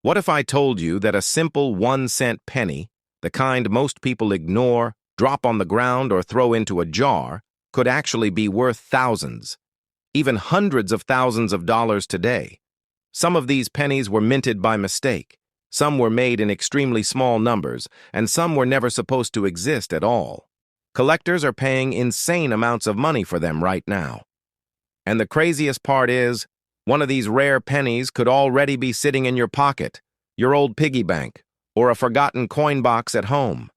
What if I told you that a simple 1-cent penny, the kind most people ignore, drop on the ground, or throw into a jar, could actually be worth thousands, even hundreds of thousands of dollars today? Some of these pennies were minted by mistake, some were made in extremely small numbers, and some were never supposed to exist at all. Collectors are paying insane amounts of money for them right now. And the craziest part is, one of these rare pennies could already be sitting in your pocket, your old piggy bank, or a forgotten coin box at home.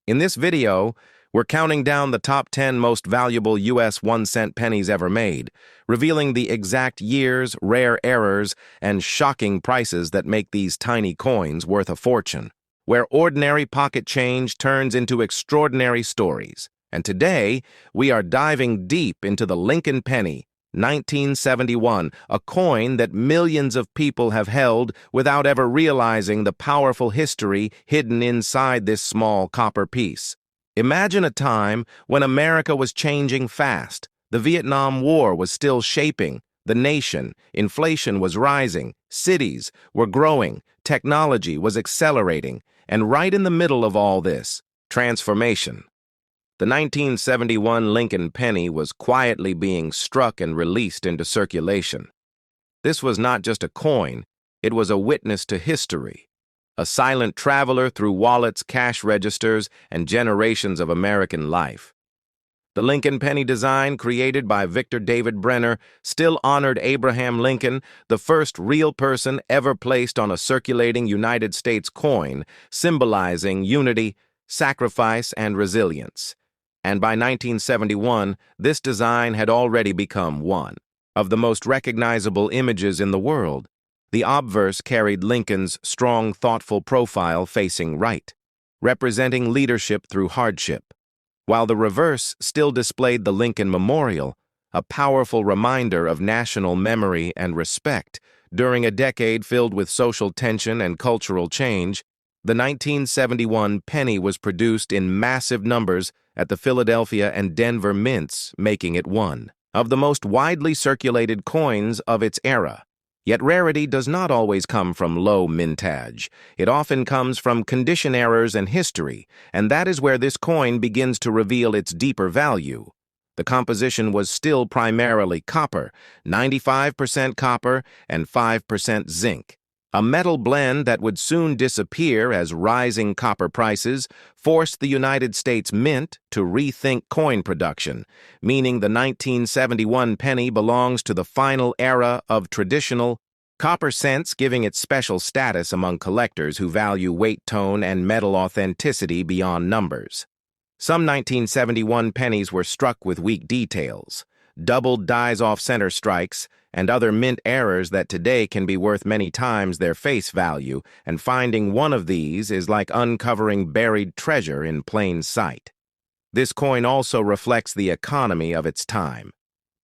In this video, we're counting down the top 10 most valuable US 1-cent pennies ever made, revealing the exact years, rare errors, and shocking prices that make these tiny coins worth a fortune, where ordinary pocket change turns into extraordinary stories. And today, we are diving deep into the Lincoln penny, 1971, a coin that millions of people have held without ever realizing the powerful history hidden inside this small copper piece. Imagine a time when America was changing fast. The Vietnam War was still shaping the nation, inflation was rising, cities were growing, technology was accelerating, and right in the middle of all this, transformation. The 1971 Lincoln penny was quietly being struck and released into circulation. This was not just a coin, it was a witness to history, a silent traveler through wallets, cash registers, and generations of American life. The Lincoln penny design, created by Victor David Brenner, still honored Abraham Lincoln, the first real person ever placed on a circulating United States coin, symbolizing unity, sacrifice, and resilience. And by 1971, this design had already become one of the most recognizable images in the world. The obverse carried Lincoln's strong, thoughtful profile facing right, representing leadership through hardship, while the reverse still displayed the Lincoln Memorial, a powerful reminder of national memory and respect. During a decade filled with social tension and cultural change, the 1971 penny was produced in massive numbers at the Philadelphia and Denver mints, making it one of the most widely circulated coins of its era. Yet rarity does not always come from low mintage. It often comes from condition errors and history, and that is where this coin begins to reveal its deeper value. The composition was still primarily copper, 95% copper and 5% zinc. A metal blend that would soon disappear as rising copper prices forced the United States Mint to rethink coin production, meaning the 1971 penny belongs to the final era of traditional copper cents, giving it special status among collectors who value weight tone and metal authenticity beyond numbers. Some 1971 pennies were struck with weak details, doubled dies off-center strikes, and other mint errors that today can be worth many times their face value, and finding one of these is like uncovering buried treasure in plain sight. This coin also reflects the economy of its time.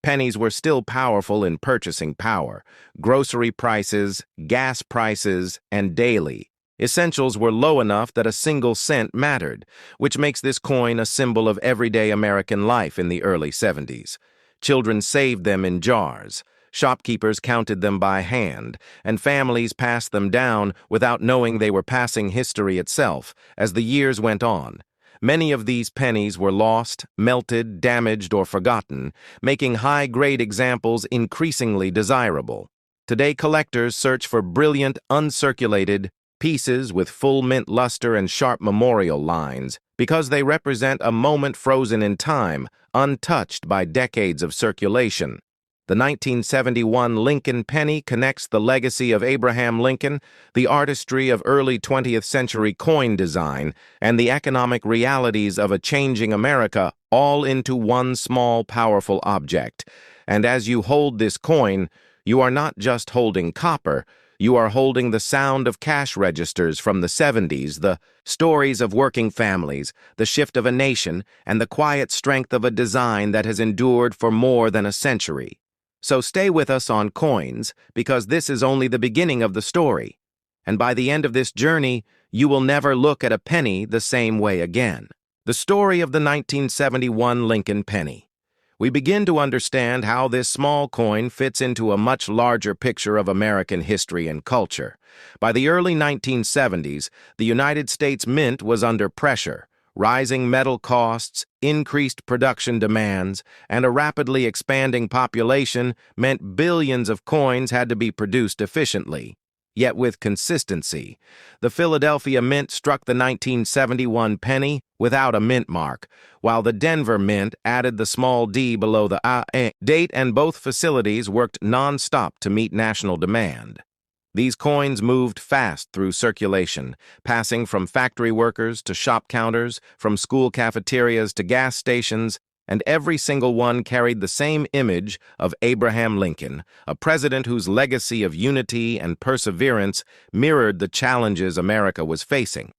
Pennies were still powerful in purchasing power. Grocery prices, gas prices, and daily essentials were low enough that a single cent mattered, which makes this coin a symbol of everyday American life in the early 70s. Children saved them in jars. Shopkeepers counted them by hand, and families passed them down without knowing they were passing history itself. As the years went on, many of these pennies were lost, melted, damaged, or forgotten, making high-grade examples increasingly desirable. Today, collectors search for brilliant, uncirculated pieces with full mint luster and sharp memorial lines because they represent a moment frozen in time, untouched by decades of circulation. The 1971 Lincoln penny connects the legacy of Abraham Lincoln, the artistry of early 20th century coin design, and the economic realities of a changing America all into one small, powerful object. And as you hold this coin, you are not just holding copper, you are holding the sound of cash registers from the 70s, the stories of working families, the shift of a nation, and the quiet strength of a design that has endured for more than a century. So stay with us on coins, because this is only the beginning of the story. And by the end of this journey, you will never look at a penny the same way again. The story of the 1971 Lincoln penny. we begin to understand how this small coin fits into a much larger picture of American history and culture. By the early 1970s, the United States Mint was under pressure. Rising metal costs, increased production demands, and a rapidly expanding population meant billions of coins had to be produced efficiently. Yet with consistency, the Philadelphia Mint struck the 1971 penny without a mint mark, while the Denver Mint added the small d below the date, and both facilities worked non-stop to meet national demand. These coins moved fast through circulation, passing from factory workers to shop counters, from school cafeterias to gas stations, and every single one carried the same image of Abraham Lincoln, a president whose legacy of unity and perseverance mirrored the challenges America was facing.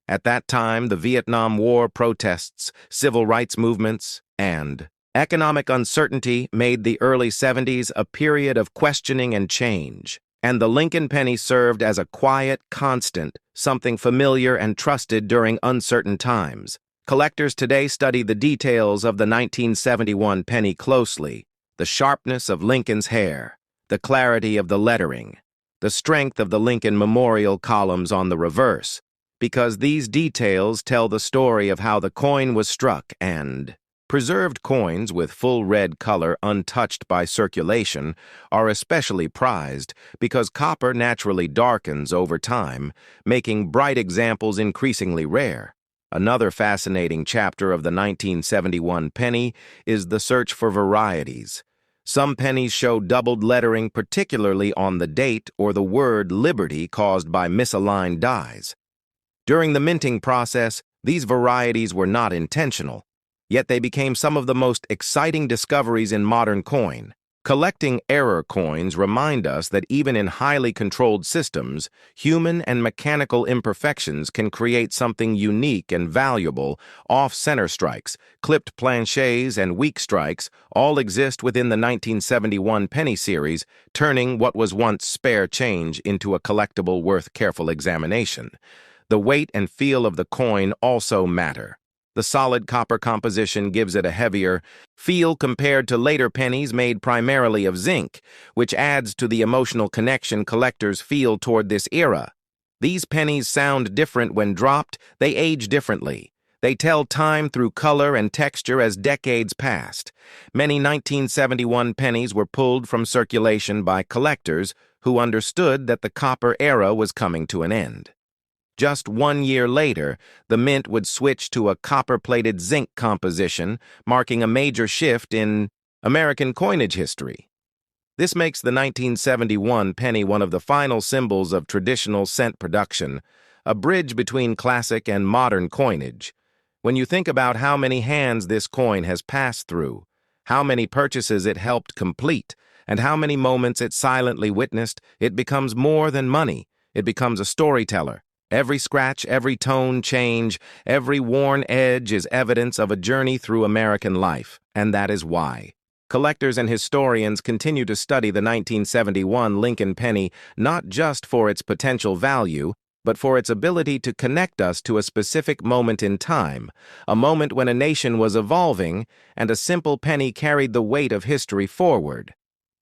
At that time, the Vietnam War protests, civil rights movements, and economic uncertainty made the early 70s a period of questioning and change. And the Lincoln penny served as a quiet constant, something familiar and trusted during uncertain times. Collectors today study the details of the 1971 penny closely: the sharpness of Lincoln's hair, the clarity of the lettering, the strength of the Lincoln Memorial columns on the reverse, because these details tell the story of how the coin was struck. And preserved coins with full red color untouched by circulation are especially prized because copper naturally darkens over time, making bright examples increasingly rare. Another fascinating chapter of the 1971 penny is the search for varieties. Some pennies show doubled lettering, particularly on the date or the word liberty caused by misaligned dies. During the minting process, these varieties were not intentional, yet they became some of the most exciting discoveries in modern coin. Collecting error coins remind us that even in highly controlled systems, human and mechanical imperfections can create something unique and valuable. Off-center strikes, clipped planchets, and weak strikes all exist within the 1971 penny series, turning what was once spare change into a collectible worth careful examination. The weight and feel of the coin also matter. The solid copper composition gives it a heavier feel compared to later pennies made primarily of zinc, which adds to the emotional connection collectors feel toward this era. These pennies sound different when dropped, they age differently. They tell time through color and texture as decades passed. Many 1971 pennies were pulled from circulation by collectors who understood that the copper era was coming to an end. Just 1 year later, the mint would switch to a copper-plated zinc composition, marking a major shift in American coinage history. This makes the 1971 penny one of the final symbols of traditional cent production, a bridge between classic and modern coinage. When you think about how many hands this coin has passed through, how many purchases it helped complete, and how many moments it silently witnessed, it becomes more than money. It becomes a storyteller. Every scratch, every tone change, every worn edge is evidence of a journey through American life, and that is why collectors and historians continue to study the 1971 Lincoln penny not just for its potential value, but for its ability to connect us to a specific moment in time, a moment when a nation was evolving and a simple penny carried the weight of history forward.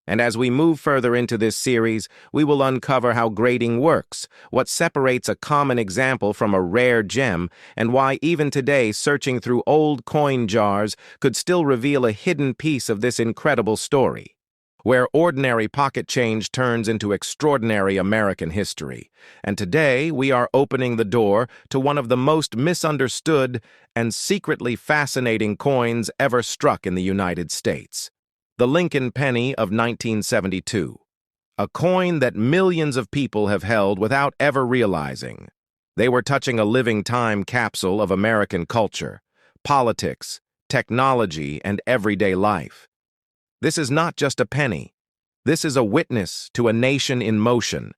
And as we move further into this series, we will uncover how grading works, what separates a common example from a rare gem, and why even today searching through old coin jars could still reveal a hidden piece of this incredible story, where ordinary pocket change turns into extraordinary American history. And today we are opening the door to one of the most misunderstood and secretly fascinating coins ever struck in the United States. The Lincoln penny of 1972, a coin that millions of people have held without ever realizing. They were touching a living time capsule of American culture, politics, technology, and everyday life. This is not just a penny. This is a witness to a nation in motion,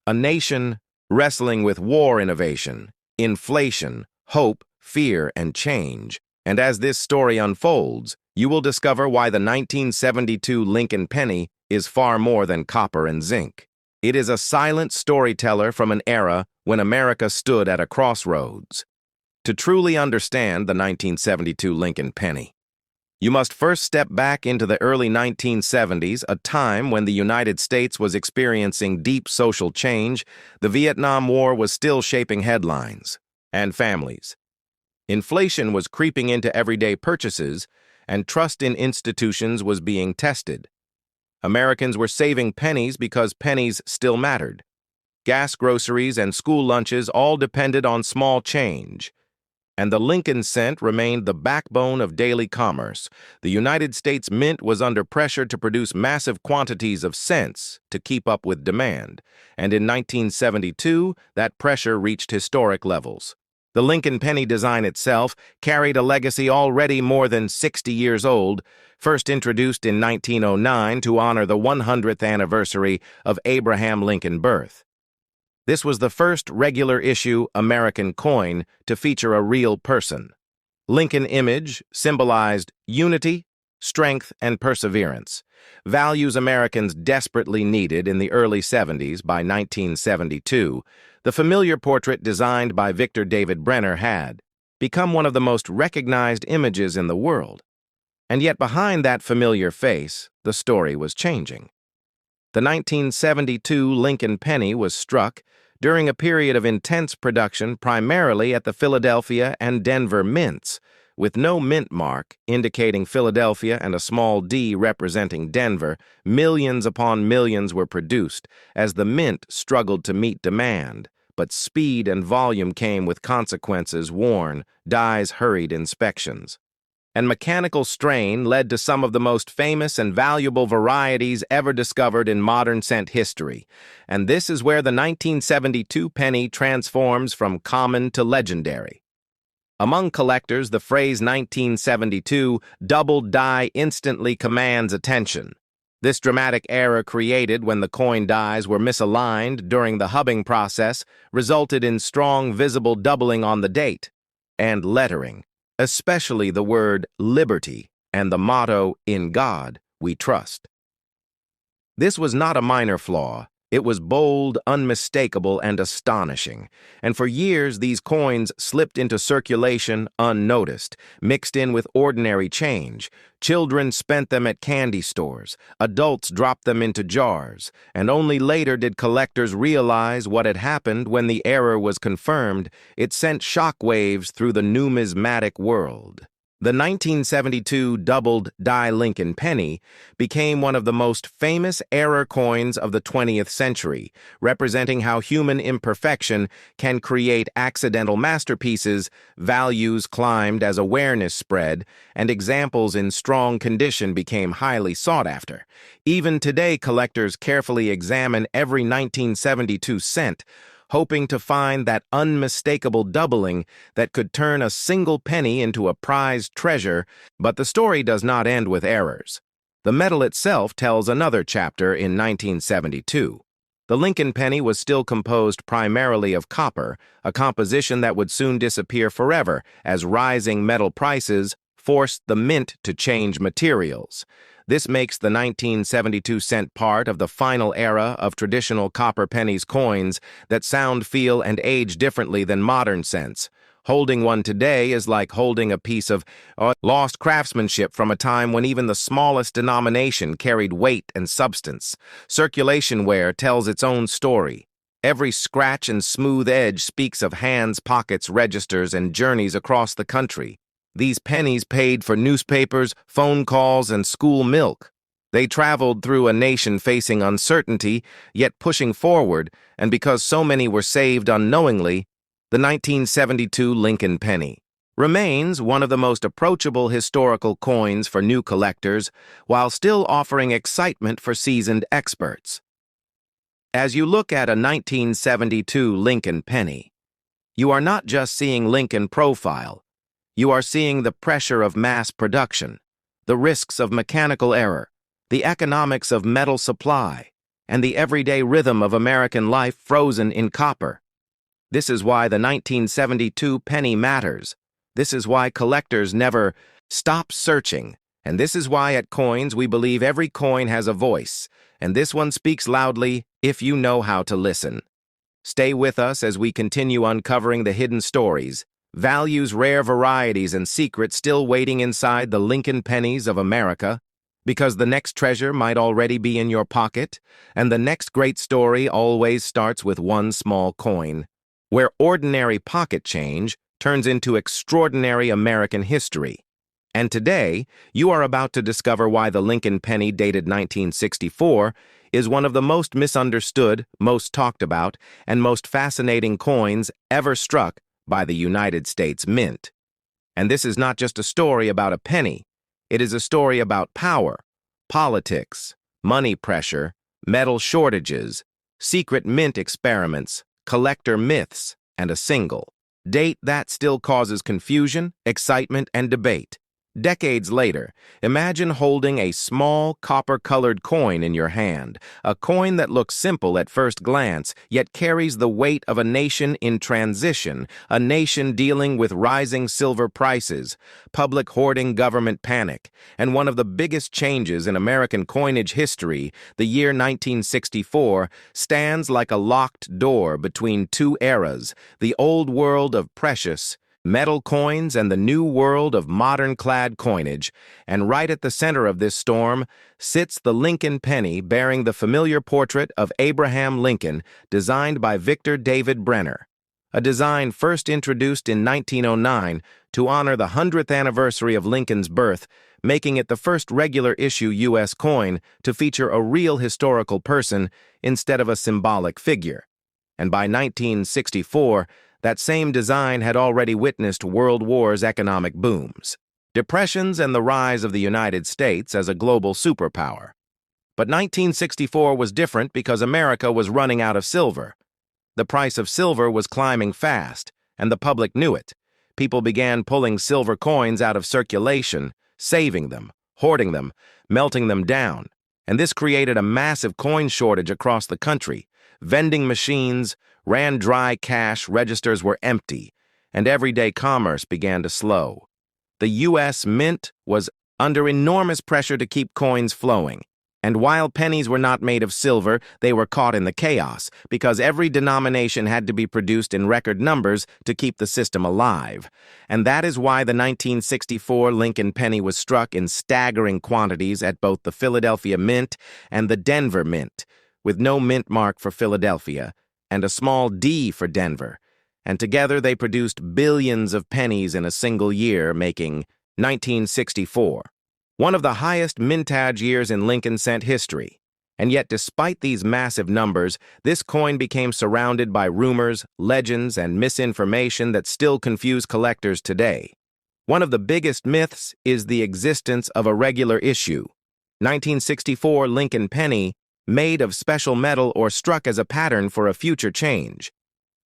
a nation wrestling with war innovation, inflation, hope, fear, and change. And as this story unfolds, you will discover why the 1972 Lincoln penny is far more than copper and zinc. It is a silent storyteller from an era when America stood at a crossroads. To truly understand the 1972 Lincoln penny, You must first step back into the early 1970s, a time when the United States was experiencing deep social change. The Vietnam War was still shaping headlines and families. Inflation was creeping into everyday purchases, and trust in institutions was being tested. Americans were saving pennies because pennies still mattered. Gas, groceries, and school lunches all depended on small change. And the Lincoln cent remained the backbone of daily commerce. The United States Mint was under pressure to produce massive quantities of cents to keep up with demand, and in 1972, that pressure reached historic levels. The Lincoln penny design itself carried a legacy already more than 60 years old, first introduced in 1909 to honor the 100th anniversary of Abraham Lincoln's birth. This was the first regular-issue American coin to feature a real person. Lincoln image symbolized unity, strength, and perseverance, values Americans desperately needed in the early 70s. By 1972, the familiar portrait designed by Victor David Brenner had become one of the most recognized images in the world. And yet behind that familiar face, the story was changing. The 1972 Lincoln penny was struck during a period of intense production primarily at the Philadelphia and Denver mints, with no mint mark indicating Philadelphia and a small d representing Denver. Millions upon millions were produced as the mint struggled to meet demand, but speed and volume came with consequences: worn, dies, hurried inspections. And mechanical strain led to some of the most famous and valuable varieties ever discovered in modern cent history. And this is where the 1972 penny transforms from common to legendary. Among collectors, the phrase 1972 doubled die instantly commands attention. This dramatic error created when the coin dies were misaligned during the hubbing process resulted in strong visible doubling on the date and lettering, especially the word liberty and the motto, "In God We Trust." This was not a minor flaw. It was bold, unmistakable, and astonishing. And for years, these coins slipped into circulation unnoticed, mixed in with ordinary change. Children spent them at candy stores. Adults dropped them into jars. And only later did collectors realize what had happened. When the error was confirmed, it sent shockwaves through the numismatic world. The 1972 doubled die Lincoln penny became one of the most famous error coins of the 20th century, representing how human imperfection can create accidental masterpieces. Values climbed as awareness spread, and examples in strong condition became highly sought after. Even today, collectors carefully examine every 1972 cent, hoping to find that unmistakable doubling that could turn a single penny into a prized treasure. But the story does not end with errors. The metal itself tells another chapter. In 1972, the Lincoln penny was still composed primarily of copper, a composition that would soon disappear forever as rising metal prices forced the mint to change materials. This makes the 1972 cent part of the final era of traditional copper pennies coins that sound, feel, and age differently than modern cents. Holding one today is like holding a piece of lost craftsmanship from a time when even the smallest denomination carried weight and substance. Circulation wear tells its own story. Every scratch and smooth edge speaks of hands, pockets, registers, and journeys across the country. These pennies paid for newspapers, phone calls, and school milk. They traveled through a nation facing uncertainty, yet pushing forward, and because so many were saved unknowingly, the 1972 Lincoln penny remains one of the most approachable historical coins for new collectors, while still offering excitement for seasoned experts. As you look at a 1972 Lincoln penny, you are not just seeing Lincoln profile. You are seeing the pressure of mass production, the risks of mechanical error, the economics of metal supply, and the everyday rhythm of American life frozen in copper. This is why the 1972 penny matters. This is why collectors never stop searching. And this is why at Coins we believe every coin has a voice, and this one speaks loudly if you know how to listen. Stay with us as we continue uncovering the hidden stories, values rare varieties and secrets still waiting inside the Lincoln pennies of America, because the next treasure might already be in your pocket, and the next great story always starts with one small coin, where ordinary pocket change turns into extraordinary American history. And today, you are about to discover why the Lincoln penny dated 1964 is one of the most misunderstood, most talked about, and most fascinating coins ever struck by the United States Mint. And this is not just a story about a penny. It is a story about power, politics, money pressure, metal shortages, secret mint experiments, collector myths, and a single date that still causes confusion, excitement, and debate. Decades later, imagine holding a small copper-colored coin in your hand, a coin that looks simple at first glance, yet carries the weight of a nation in transition, a nation dealing with rising silver prices, public hoarding, government panic, and one of the biggest changes in American coinage history, the year 1964, stands like a locked door between two eras, the old world of precious metal coins and the new world of modern-clad coinage, and right at the center of this storm sits the Lincoln penny bearing the familiar portrait of Abraham Lincoln, designed by Victor David Brenner, a design first introduced in 1909 to honor the 100th anniversary of Lincoln's birth, making it the first regular-issue U.S. coin to feature a real historical person instead of a symbolic figure. And by 1964, that same design had already witnessed World War's economic booms, depressions, and the rise of the United States as a global superpower. But 1964 was different because America was running out of silver. The price of silver was climbing fast, and the public knew it. People began pulling silver coins out of circulation, saving them, hoarding them, melting them down, and this created a massive coin shortage across the country. Vending machines ran dry, cash registers were empty, and everyday commerce began to slow. The U.S. Mint was under enormous pressure to keep coins flowing, and while pennies were not made of silver, they were caught in the chaos because every denomination had to be produced in record numbers to keep the system alive. And that is why the 1964 Lincoln penny was struck in staggering quantities at both the Philadelphia Mint and the Denver Mint, with no mint mark for Philadelphia and a small D for Denver, and together they produced billions of pennies in a single year, making 1964 one of the highest mintage years in Lincoln cent history. And yet, despite these massive numbers, this coin became surrounded by rumors, legends, and misinformation that still confuse collectors today. One of the biggest myths is the existence of a regular issue. 1964 Lincoln penny made of special metal or struck as a pattern for a future change.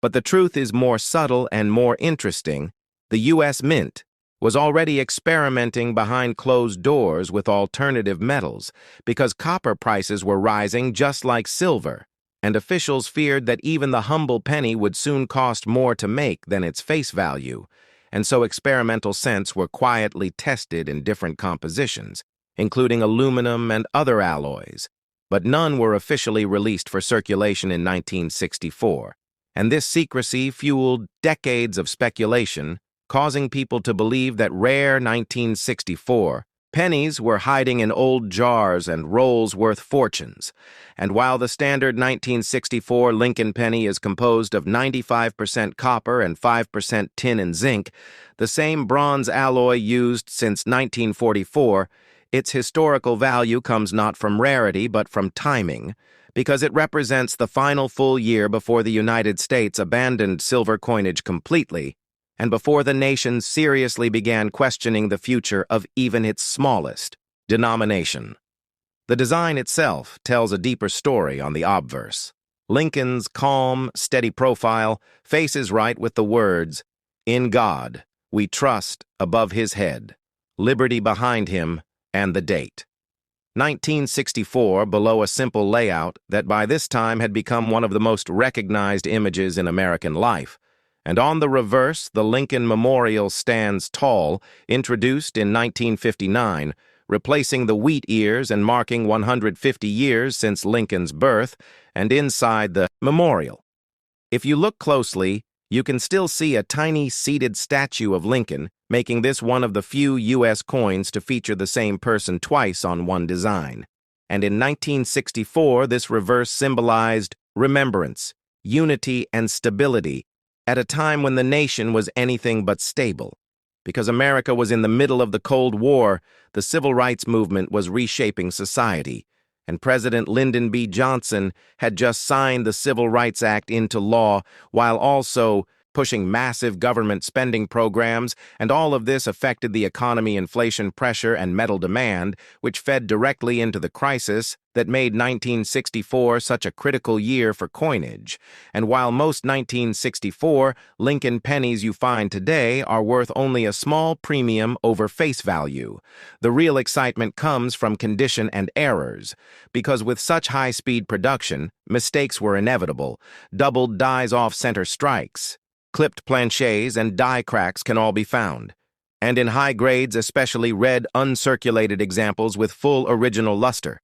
But the truth is more subtle and more interesting. The U.S. Mint was already experimenting behind closed doors with alternative metals because copper prices were rising just like silver, and officials feared that even the humble penny would soon cost more to make than its face value, and so experimental cents were quietly tested in different compositions, including aluminum and other alloys. But none were officially released for circulation in 1964, and this secrecy fueled decades of speculation, causing people to believe that rare 1964 pennies were hiding in old jars and rolls worth fortunes. And while the standard 1964 Lincoln penny is composed of 95% copper and 5% tin and zinc, the same bronze alloy used since 1944, its historical value comes not from rarity but from timing, because it represents the final full year before the United States abandoned silver coinage completely, and before the nation seriously began questioning the future of even its smallest denomination. The design itself tells a deeper story on the obverse. Lincoln's calm, steady profile faces right with the words, "In God we trust," above his head, liberty behind him, and the date. 1964 below a simple layout that by this time had become one of the most recognized images in American life. And on the reverse, the Lincoln Memorial stands tall, introduced in 1959, replacing the wheat ears and marking 150 years since Lincoln's birth, and inside the memorial. If you look closely, You can still see a tiny seated statue of Lincoln, making this one of the few U.S. coins to feature the same person twice on one design. And in 1964, this reverse symbolized remembrance, unity, and stability at a time when the nation was anything but stable. Because America was in the middle of the Cold War, the civil rights movement was reshaping society, and President Lyndon B. Johnson had just signed the Civil Rights Act into law while also pushing massive government spending programs, and all of this affected the economy, inflation pressure, and metal demand, which fed directly into the crisis that made 1964 such a critical year for coinage. And while most 1964 Lincoln pennies you find today are worth only a small premium over face value, the real excitement comes from condition and errors. Because with such high-speed production, mistakes were inevitable. Doubled dies-off-center strikes, clipped planchets, and die cracks can all be found. And in high grades, especially red, uncirculated examples with full original luster.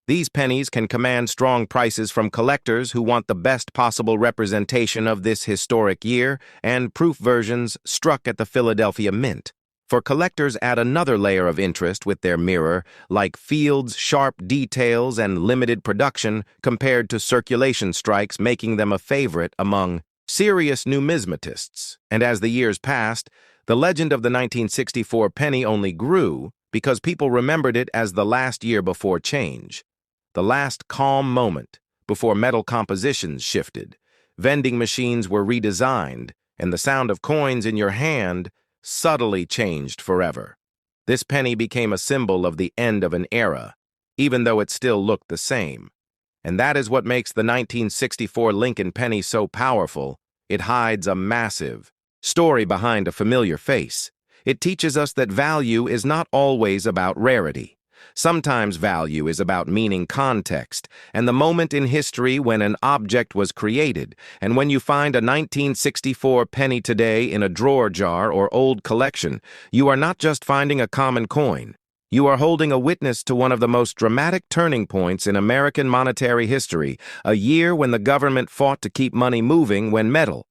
These pennies can command strong prices from collectors who want the best possible representation of this historic year, and proof versions struck at the Philadelphia Mint. For collectors add another layer of interest with their mirror, like Field's sharp details and limited production compared to circulation strikes, making them a favorite among serious numismatists. And as the years passed, the legend of the 1964 penny only grew because people remembered it as the last year before change, the last calm moment before metal compositions shifted, vending machines were redesigned, and the sound of coins in your hand subtly changed forever. This penny became a symbol of the end of an era, even though it still looked the same. And that is what makes the 1964 Lincoln penny so powerful. It hides a massive story behind a familiar face. It teaches us that value is not always about rarity. Sometimes value is about meaning, context, and the moment in history when an object was created. And when you find a 1964 penny today in a drawer jar or old collection, you are not just finding a common coin. You are holding a witness to one of the most dramatic turning points in American monetary history, a year when the government fought to keep money moving when metal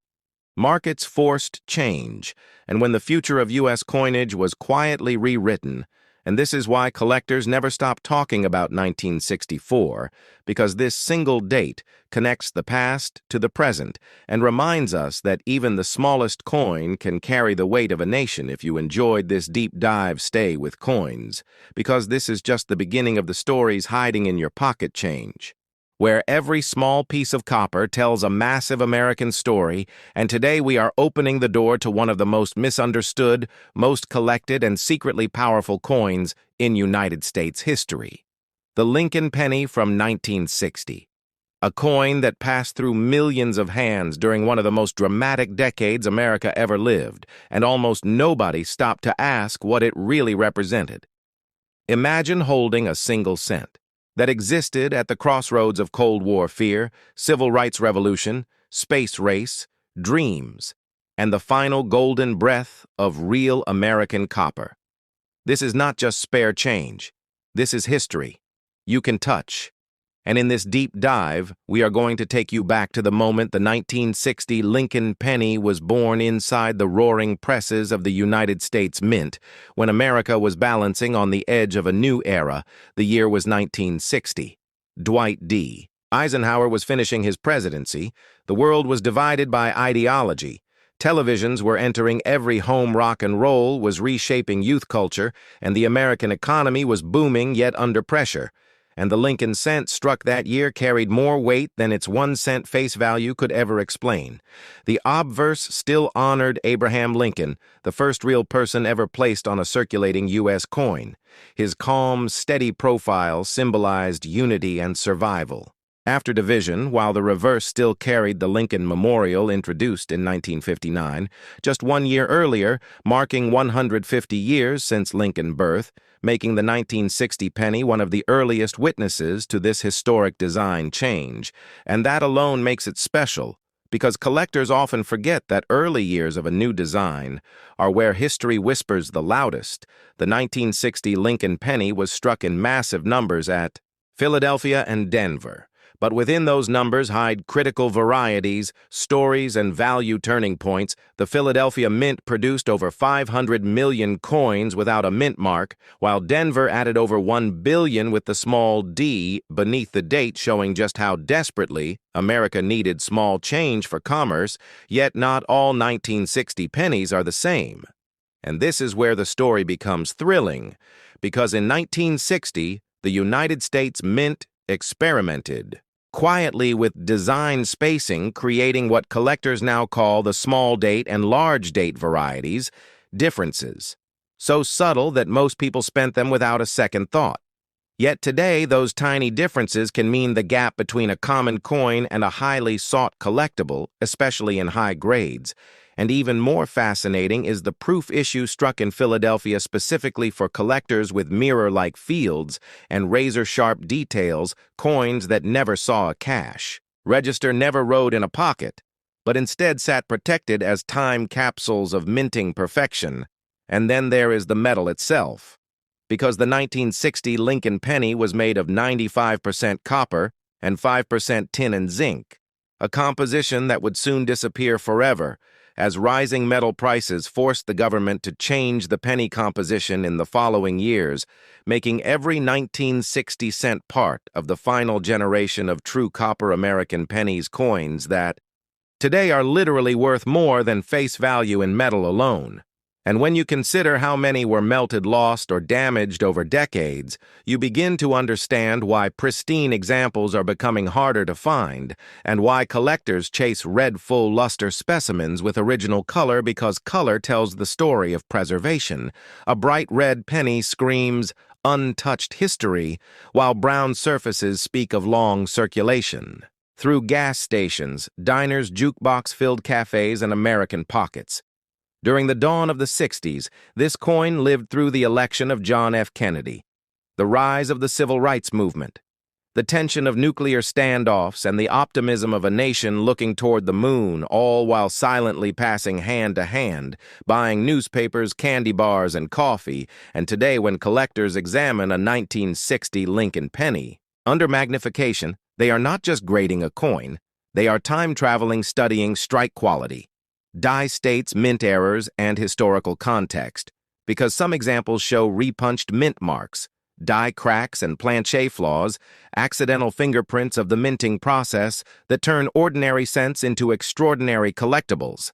markets forced change, and when the future of U.S. coinage was quietly rewritten. And this is why collectors never stop talking about 1964, because this single date connects the past to the present and reminds us that even the smallest coin can carry the weight of a nation. If you enjoyed this deep dive, stay with coins, because this is just the beginning of the stories hiding in your pocket change, where every small piece of copper tells a massive American story. And today we are opening the door to one of the most misunderstood, most collected, and secretly powerful coins in United States history. The Lincoln penny from 1960. A coin that passed through millions of hands during one of the most dramatic decades America ever lived, and almost nobody stopped to ask what it really represented. Imagine holding a single cent that existed at the crossroads of Cold War fear, civil rights revolution, space race, dreams, and the final golden breath of real American copper. This is not just spare change. This is history you can touch. And in this deep dive, we are going to take you back to the moment the 1960 Lincoln penny was born inside the roaring presses of the United States Mint, when America was balancing on the edge of a new era. The year was 1960. Dwight D. Eisenhower was finishing his presidency. The world was divided by ideology. Televisions were entering every home. Rock and roll was reshaping youth culture, and the American economy was booming yet under pressure. And the Lincoln cent struck that year carried more weight than its 1 cent face value could ever explain. The obverse still honored Abraham Lincoln, the first real person ever placed on a circulating U.S. coin. His calm, steady profile symbolized unity and survival. After division, while the reverse still carried the Lincoln Memorial introduced in 1959, just 1 year earlier, marking 150 years since Lincoln's birth, making the 1960 penny one of the earliest witnesses to this historic design change. And that alone makes it special, because collectors often forget that early years of a new design are where history whispers the loudest. The 1960 Lincoln penny was struck in massive numbers at Philadelphia and Denver, But within those numbers hide critical varieties, stories, and value turning points. The Philadelphia Mint produced over 500 million coins without a mint mark, while Denver added over 1 billion with the small d beneath the date, showing just how desperately America needed small change for commerce. Yet not all 1960 pennies are the same. And this is where the story becomes thrilling, because in 1960, the United States Mint experimented quietly with design spacing, creating what collectors now call the small date and large date varieties, differences so subtle that most people spent them without a second thought. Yet today, those tiny differences can mean the gap between a common coin and a highly sought collectible, especially in high grades. And even more fascinating is the proof issue struck in Philadelphia specifically for collectors with mirror-like fields and razor-sharp details, coins that never saw a cash register, never rode in a pocket, but instead sat protected as time capsules of minting perfection. And then there is the metal itself. Because the 1960 Lincoln penny was made of 95% copper and 5% tin and zinc, a composition that would soon disappear forever, as rising metal prices forced the government to change the penny composition in the following years, making every 1960-cent part of the final generation of true copper American pennies coins that today are literally worth more than face value in metal alone. And when you consider how many were melted, lost, or damaged over decades, you begin to understand why pristine examples are becoming harder to find, and why collectors chase red full luster specimens with original color, because color tells the story of preservation. A bright red penny screams untouched history, while brown surfaces speak of long circulation. Through gas stations, diners, jukebox-filled cafes, and American pockets. During the dawn of the 60s, this coin lived through the election of John F. Kennedy, the rise of the civil rights movement, the tension of nuclear standoffs, and the optimism of a nation looking toward the moon, all while silently passing hand to hand, buying newspapers, candy bars, and coffee. And today, when collectors examine a 1960 Lincoln penny, under magnification, they are not just grading a coin, they are time-traveling, studying strike quality, die states, mint errors, and historical context, because some examples show repunched mint marks, die cracks and planche flaws, accidental fingerprints of the minting process that turn ordinary cents into extraordinary collectibles.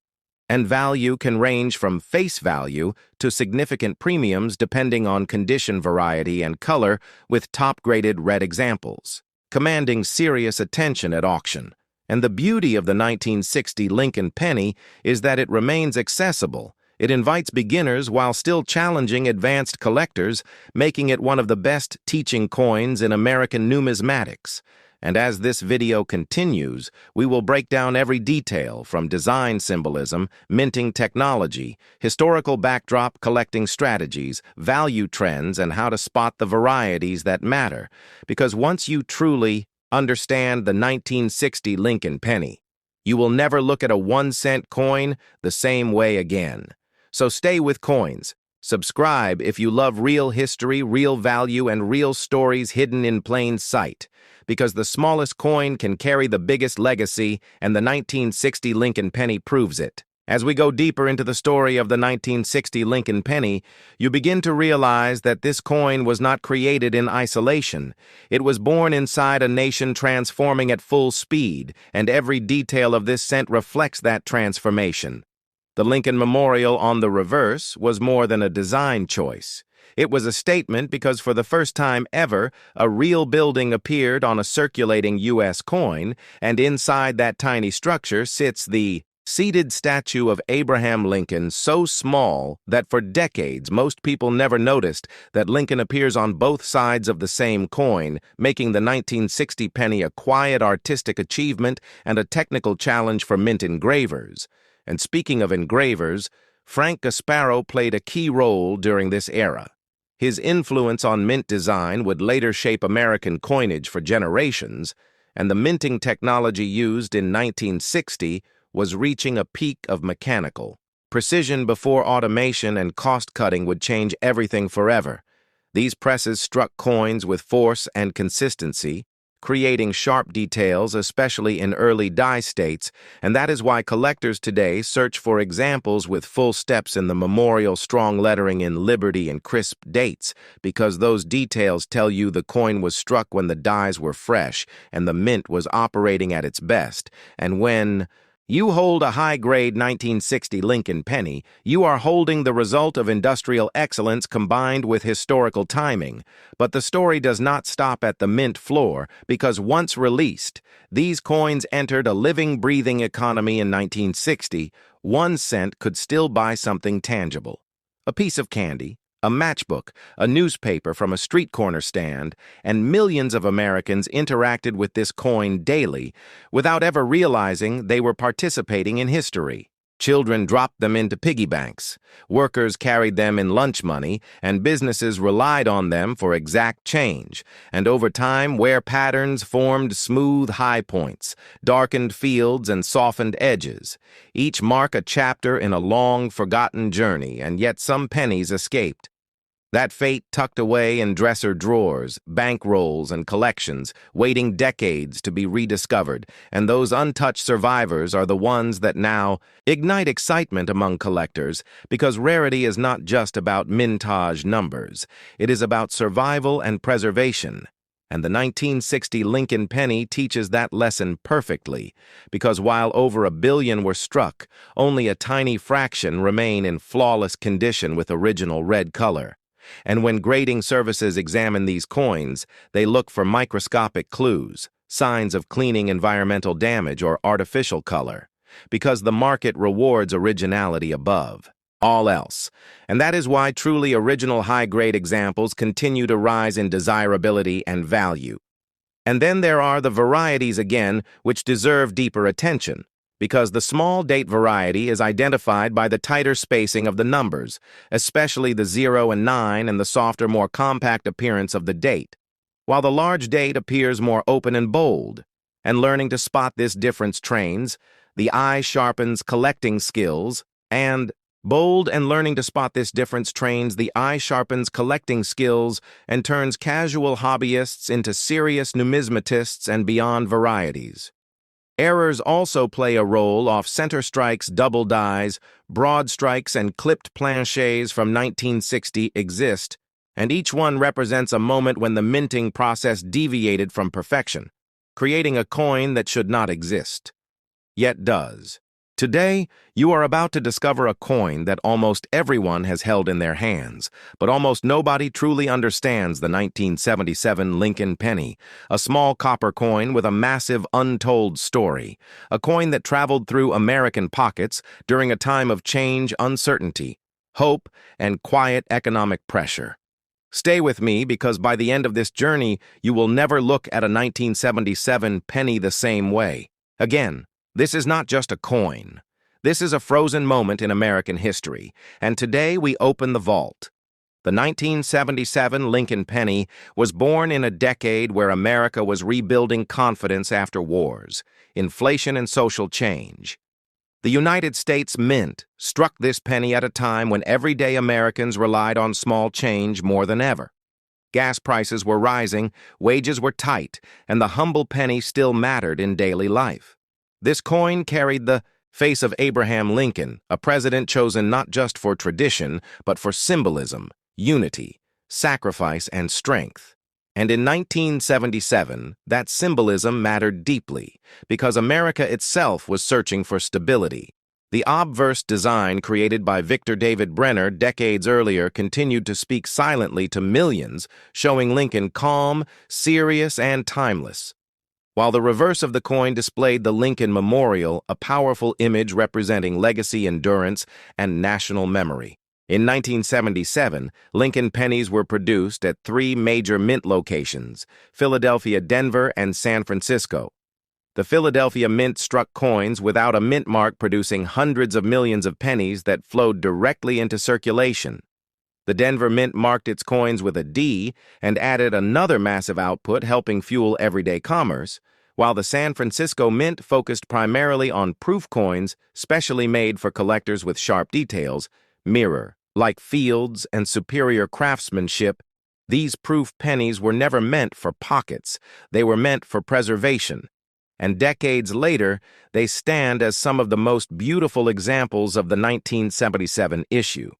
And value can range from face value to significant premiums depending on condition, variety, and color, with top-graded red examples commanding serious attention at auction. And the beauty of the 1960 Lincoln penny is that it remains accessible. It invites beginners while still challenging advanced collectors, making it one of the best teaching coins in American numismatics. And as this video continues, we will break down every detail from design symbolism, minting technology, historical backdrop, collecting strategies, value trends, and how to spot the varieties that matter. Because once you truly understand the 1960 Lincoln penny, you will never look at a 1-cent coin the same way again. So stay with coins. Subscribe if you love real history, real value, and real stories hidden in plain sight. Because the smallest coin can carry the biggest legacy, and the 1960 Lincoln penny proves it. As we go deeper into the story of the 1960 Lincoln penny, you begin to realize that this coin was not created in isolation. It was born inside a nation transforming at full speed, and every detail of this cent reflects that transformation. The Lincoln Memorial on the reverse was more than a design choice. It was a statement because for the first time ever, a real building appeared on a circulating U.S. coin, and inside that tiny structure sits the seated statue of Abraham Lincoln, so small that for decades most people never noticed that Lincoln appears on both sides of the same coin, making the 1960 penny a quiet artistic achievement and a technical challenge for mint engravers. And speaking of engravers, Frank Gasparro played a key role during this era. His influence on mint design would later shape American coinage for generations, and the minting technology used in 1960 was reaching a peak of mechanical precision before automation and cost-cutting would change everything forever. These presses struck coins with force and consistency, creating sharp details, especially in early dye states, and that is why collectors today search for examples with full steps in the memorial, strong lettering in Liberty, and crisp dates, because those details tell you the coin was struck when the dyes were fresh and the mint was operating at its best, and when you hold a high-grade 1960 Lincoln penny, you are holding the result of industrial excellence combined with historical timing. But the story does not stop at the mint floor, because once released, these coins entered a living, breathing economy in 1960. 1 cent could still buy something tangible. A piece of candy, a matchbook, a newspaper from a street corner stand, and millions of Americans interacted with this coin daily without ever realizing they were participating in history. Children dropped them into piggy banks, workers carried them in lunch money, and businesses relied on them for exact change. And over time, wear patterns formed smooth high points, darkened fields, and softened edges. Each mark a chapter in a long, forgotten journey, and yet some pennies escaped. That fate tucked away in dresser drawers, bankrolls, and collections, waiting decades to be rediscovered, and those untouched survivors are the ones that now ignite excitement among collectors, because rarity is not just about mintage numbers. It is about survival and preservation. And the 1960 Lincoln penny teaches that lesson perfectly, because while over 1 billion were struck, only a tiny fraction remain in flawless condition with original red color. And when grading services examine these coins, they look for microscopic clues, signs of cleaning, environmental damage, or artificial color, because the market rewards originality above all else. And that is why truly original high-grade examples continue to rise in desirability and value. And then there are the varieties again, which deserve deeper attention, because the small date variety is identified by the tighter spacing of the numbers, especially the 0 and 9, and the softer, more compact appearance of the date, while the large date appears more open and bold. And learning to spot this difference trains the eye, sharpens collecting skills, and bold and learning to spot this difference trains the eye, sharpens collecting skills, and turns casual hobbyists into serious numismatists and beyond varieties. Errors also play a role. Off-center strikes, double dies, broad strikes, and clipped planchets from 1960 exist, and each one represents a moment when the minting process deviated from perfection, creating a coin that should not exist, yet does. Today, you are about to discover a coin that almost everyone has held in their hands, but almost nobody truly understands: the 1977 Lincoln penny, a small copper coin with a massive untold story, a coin that traveled through American pockets during a time of change, uncertainty, hope, and quiet economic pressure. Stay with me, because by the end of this journey, you will never look at a 1977 penny the same way again. This is not just a coin. This is a frozen moment in American history, and today we open the vault. The 1977 Lincoln penny was born in a decade where America was rebuilding confidence after wars, inflation, and social change. The United States Mint struck this penny at a time when everyday Americans relied on small change more than ever. Gas prices were rising, wages were tight, and the humble penny still mattered in daily life. This coin carried the face of Abraham Lincoln, a president chosen not just for tradition, but for symbolism, unity, sacrifice, and strength. And in 1977, that symbolism mattered deeply, because America itself was searching for stability. The obverse design created by Victor David Brenner decades earlier continued to speak silently to millions, showing Lincoln calm, serious, and timeless, while the reverse of the coin displayed the Lincoln Memorial, a powerful image representing legacy, endurance, and national memory. In 1977, Lincoln pennies were produced at 3 major mint locations: Philadelphia, Denver, and San Francisco. The Philadelphia Mint struck coins without a mint mark, producing hundreds of millions of pennies that flowed directly into circulation. The Denver Mint marked its coins with a D and added another massive output, helping fuel everyday commerce, while the San Francisco Mint focused primarily on proof coins, specially made for collectors with sharp details, mirror-like fields, and superior craftsmanship. These proof pennies were never meant for pockets. They were meant for preservation. And decades later, they stand as some of the most beautiful examples of the 1977 issue.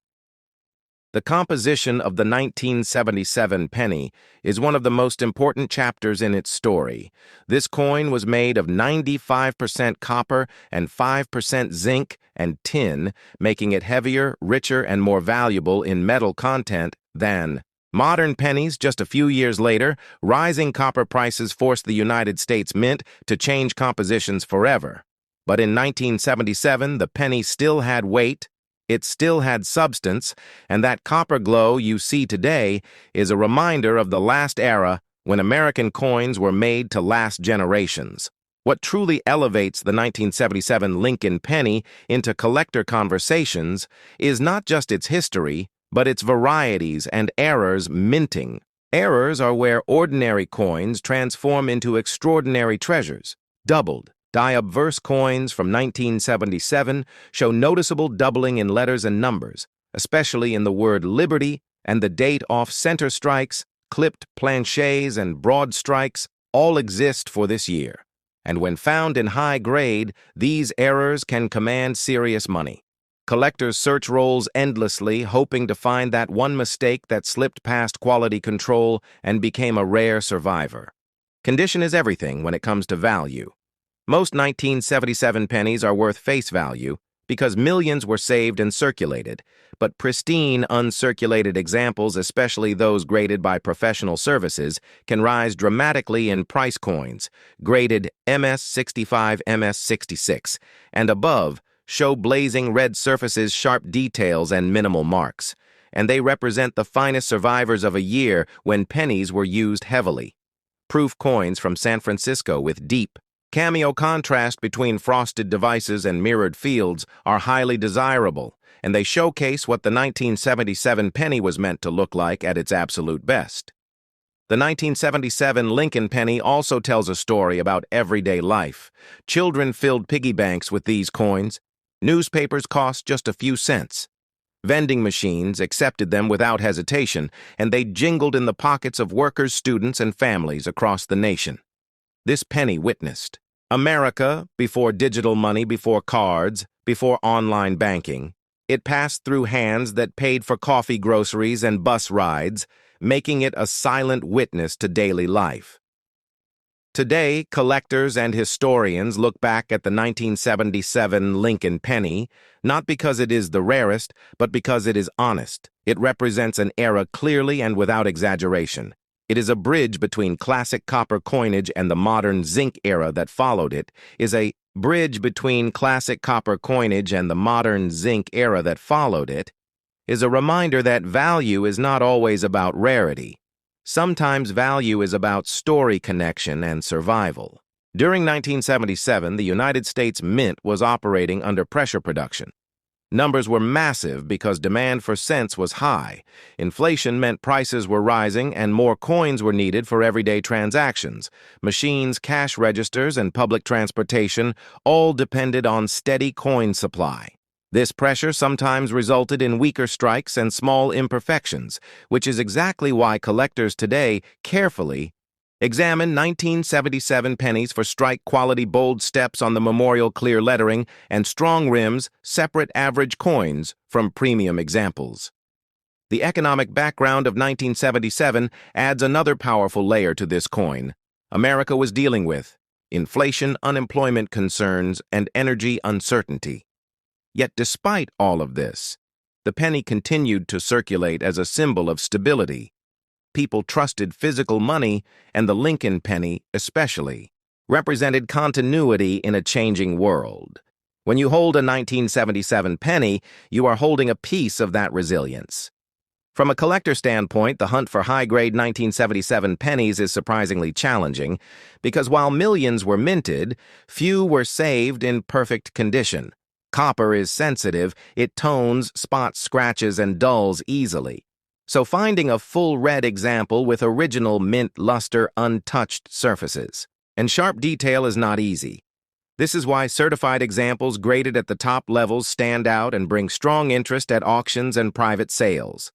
The composition of the 1977 penny is one of the most important chapters in its story. This coin was made of 95% copper and 5% zinc and tin, making it heavier, richer, and more valuable in metal content than modern pennies. Just a few years later, rising copper prices forced the United States Mint to change compositions forever. But in 1977, the penny still had weight, it still had substance, and that copper glow you see today is a reminder of the last era when American coins were made to last generations. What truly elevates the 1977 Lincoln penny into collector conversations is not just its history, but its varieties and eras minting. Eras are where ordinary coins transform into extraordinary treasures. Doubled, die-obverse coins from 1977 show noticeable doubling in letters and numbers, especially in the word liberty and the date off-center strikes, clipped planchets, and broad strikes all exist for this year. And when found in high grade, these errors can command serious money. Collectors search rolls endlessly, hoping to find that one mistake that slipped past quality control and became a rare survivor. Condition is everything when it comes to value. Most 1977 pennies are worth face value because millions were saved and circulated, but pristine, uncirculated examples, especially those graded by professional services, can rise dramatically in price. Coins graded MS65, MS66, and above show blazing red surfaces, sharp details, and minimal marks, and they represent the finest survivors of a year when pennies were used heavily. Proof coins from San Francisco with deep, cameo contrast between frosted devices and mirrored fields are highly desirable, and they showcase what the 1977 penny was meant to look like at its absolute best. The 1977 Lincoln penny also tells a story about everyday life. Children filled piggy banks with these coins. Newspapers cost just a few cents. Vending machines accepted them without hesitation, and they jingled in the pockets of workers, students, and families across the nation. This penny witnessed America before digital money, before cards, before online banking. It passed through hands that paid for coffee, groceries, and bus rides, making it a silent witness to daily life. Today, collectors and historians look back at the 1977 Lincoln penny, not because it is the rarest, but because it is honest. It represents an era clearly and without exaggeration. It is a bridge between classic copper coinage and the modern zinc era that followed it, is a bridge between classic copper coinage and the modern zinc era that followed it, is a reminder that value is not always about rarity. Sometimes value is about story connection and survival. During 1977, the United States Mint was operating under pressure production. Numbers were massive because demand for cents was high. Inflation meant prices were rising and more coins were needed for everyday transactions. Machines, cash registers, and public transportation all depended on steady coin supply. This pressure sometimes resulted in weaker strikes and small imperfections, which is exactly why collectors today carefully examine 1977 pennies for strike-quality bold steps on the memorial clear lettering and strong rims, separate average coins from premium examples. The economic background of 1977 adds another powerful layer to this coin. America was dealing with inflation, unemployment concerns, and energy uncertainty. Yet despite all of this, the penny continued to circulate as a symbol of stability. People trusted physical money, and the Lincoln penny, especially, represented continuity in a changing world. When you hold a 1977 penny, you are holding a piece of that resilience. From a collector standpoint, the hunt for high-grade 1977 pennies is surprisingly challenging because while millions were minted, few were saved in perfect condition. Copper is sensitive, it tones, spots, scratches, and dulls easily. So finding a full red example with original mint luster untouched surfaces and sharp detail is not easy. This is why certified examples graded at the top levels stand out and bring strong interest at auctions and private sales.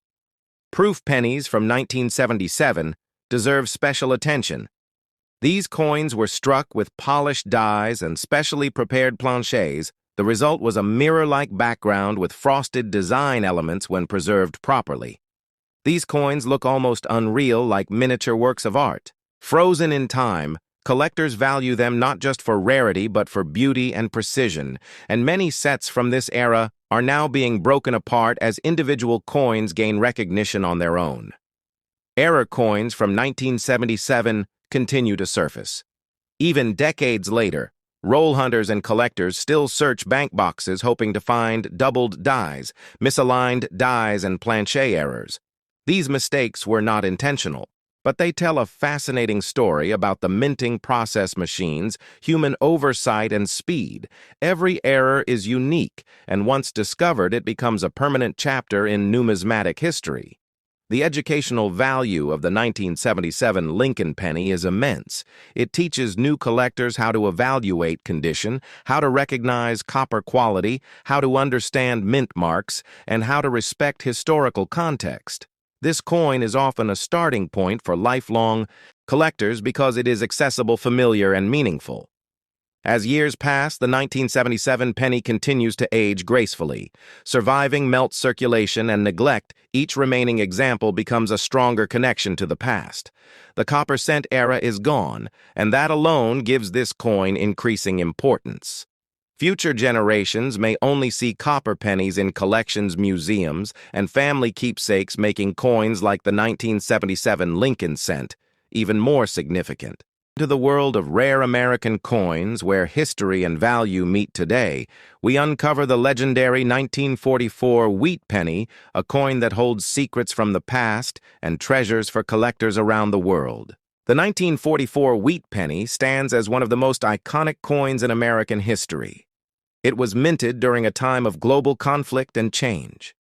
Proof pennies from 1977 deserve special attention. These coins were struck with polished dies and specially prepared planchets. The result was a mirror-like background with frosted design elements when preserved properly. These coins look almost unreal, like miniature works of art. Frozen in time, collectors value them not just for rarity but for beauty and precision, and many sets from this era are now being broken apart as individual coins gain recognition on their own. Error coins from 1977 continue to surface. Even decades later, roll hunters and collectors still search bank boxes hoping to find doubled dies, misaligned dies, and planchet errors. These mistakes were not intentional, but they tell a fascinating story about the minting process machines, human oversight, and speed. Every error is unique, and once discovered, it becomes a permanent chapter in numismatic history. The educational value of the 1977 Lincoln penny is immense. It teaches new collectors how to evaluate condition, how to recognize copper quality, how to understand mint marks, and how to respect historical context. This coin is often a starting point for lifelong collectors because it is accessible, familiar, and meaningful. As years pass, the 1977 penny continues to age gracefully. Surviving melt circulation and neglect, each remaining example becomes a stronger connection to the past. The copper cent era is gone, and that alone gives this coin increasing importance. Future generations may only see copper pennies in collections, museums, and family keepsakes, making coins like the 1977 Lincoln cent even more significant. To the world of rare American coins, where history and value meet today, we uncover the legendary 1944 wheat penny, a coin that holds secrets from the past and treasures for collectors around the world. The 1944 wheat penny stands as one of the most iconic coins in American history. It was minted during a time of global conflict and change.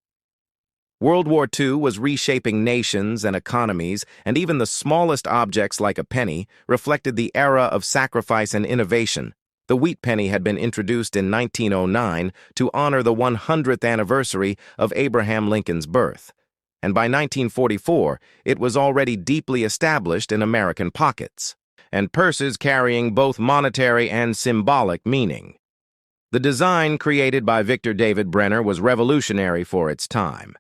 World War II was reshaping nations and economies, and even the smallest objects like a penny reflected the era of sacrifice and innovation. The wheat penny had been introduced in 1909 to honor the 100th anniversary of Abraham Lincoln's birth, and by 1944 it was already deeply established in American pockets, and purses carrying both monetary and symbolic meaning. The design created by Victor David Brenner was revolutionary for its time.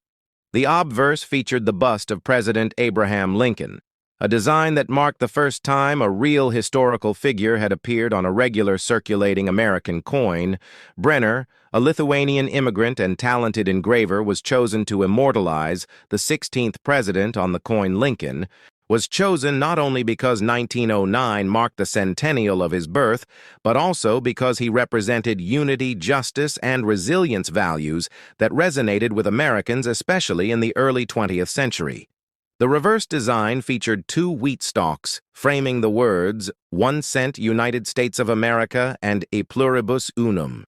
The obverse featured the bust of President Abraham Lincoln, a design that marked the first time a real historical figure had appeared on a regular circulating American coin. Brenner, a Lithuanian immigrant and talented engraver, was chosen to immortalize the 16th president on the coin. Lincoln was chosen not only because 1909 marked the centennial of his birth, but also because he represented unity, justice, and resilience values that resonated with Americans, especially in the early 20th century. The reverse design featured two wheat stalks, framing the words, 1 cent United States of America and E pluribus unum.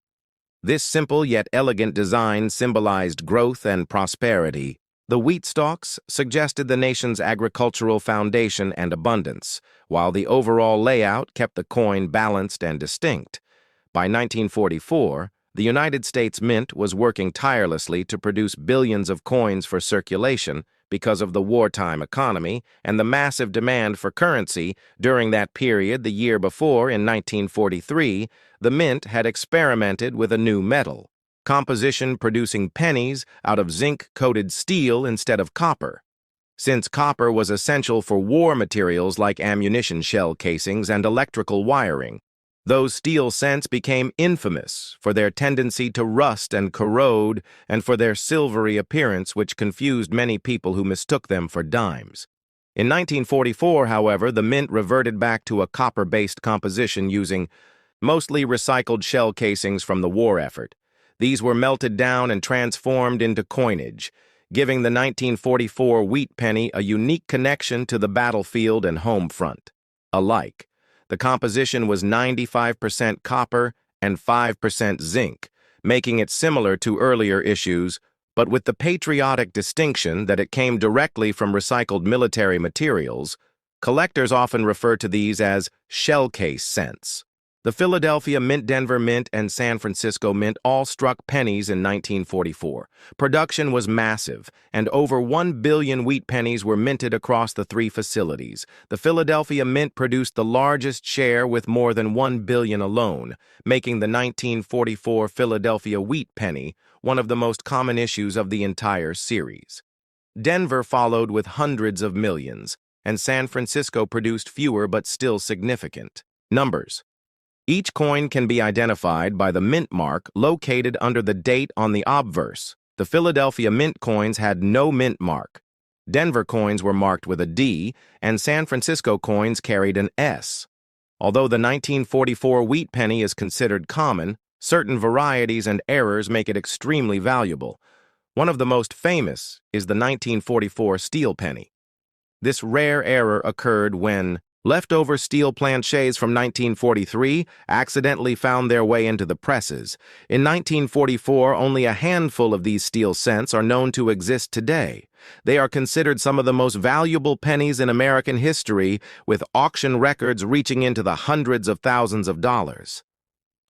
This simple yet elegant design symbolized growth and prosperity. The wheat stalks suggested the nation's agricultural foundation and abundance, while the overall layout kept the coin balanced and distinct. By 1944, the United States Mint was working tirelessly to produce billions of coins for circulation because of the wartime economy and the massive demand for currency. During that period, the year before, in 1943, the Mint had experimented with a new metal composition, producing pennies out of zinc-coated steel instead of copper. Since copper was essential for war materials like ammunition shell casings and electrical wiring, those steel cents became infamous for their tendency to rust and corrode and for their silvery appearance, which confused many people who mistook them for dimes. In 1944, however, the Mint reverted back to a copper-based composition using mostly recycled shell casings from the war effort. These were melted down and transformed into coinage, giving the 1944 wheat penny a unique connection to the battlefield and home front alike. The composition was 95% copper and 5% zinc, making it similar to earlier issues, but with the patriotic distinction that it came directly from recycled military materials. Collectors often refer to these as shell case cents. The Philadelphia Mint, Denver Mint, and San Francisco Mint all struck pennies in 1944. Production was massive, and over 1 billion wheat pennies were minted across the three facilities. The Philadelphia Mint produced the largest share with more than 1 billion alone, making the 1944 Philadelphia wheat penny one of the most common issues of the entire series. Denver followed with hundreds of millions, and San Francisco produced fewer but still significant numbers. Each coin can be identified by the mint mark located under the date on the obverse. The Philadelphia Mint coins had no mint mark. Denver coins were marked with a D, and San Francisco coins carried an S. Although the 1944 wheat penny is considered common, certain varieties and errors make it extremely valuable. One of the most famous is the 1944 steel penny. This rare error occurred when leftover steel planchets from 1943 accidentally found their way into the presses. In 1944, only a handful of these steel cents are known to exist today. They are considered some of the most valuable pennies in American history, with auction records reaching into the hundreds of thousands of dollars.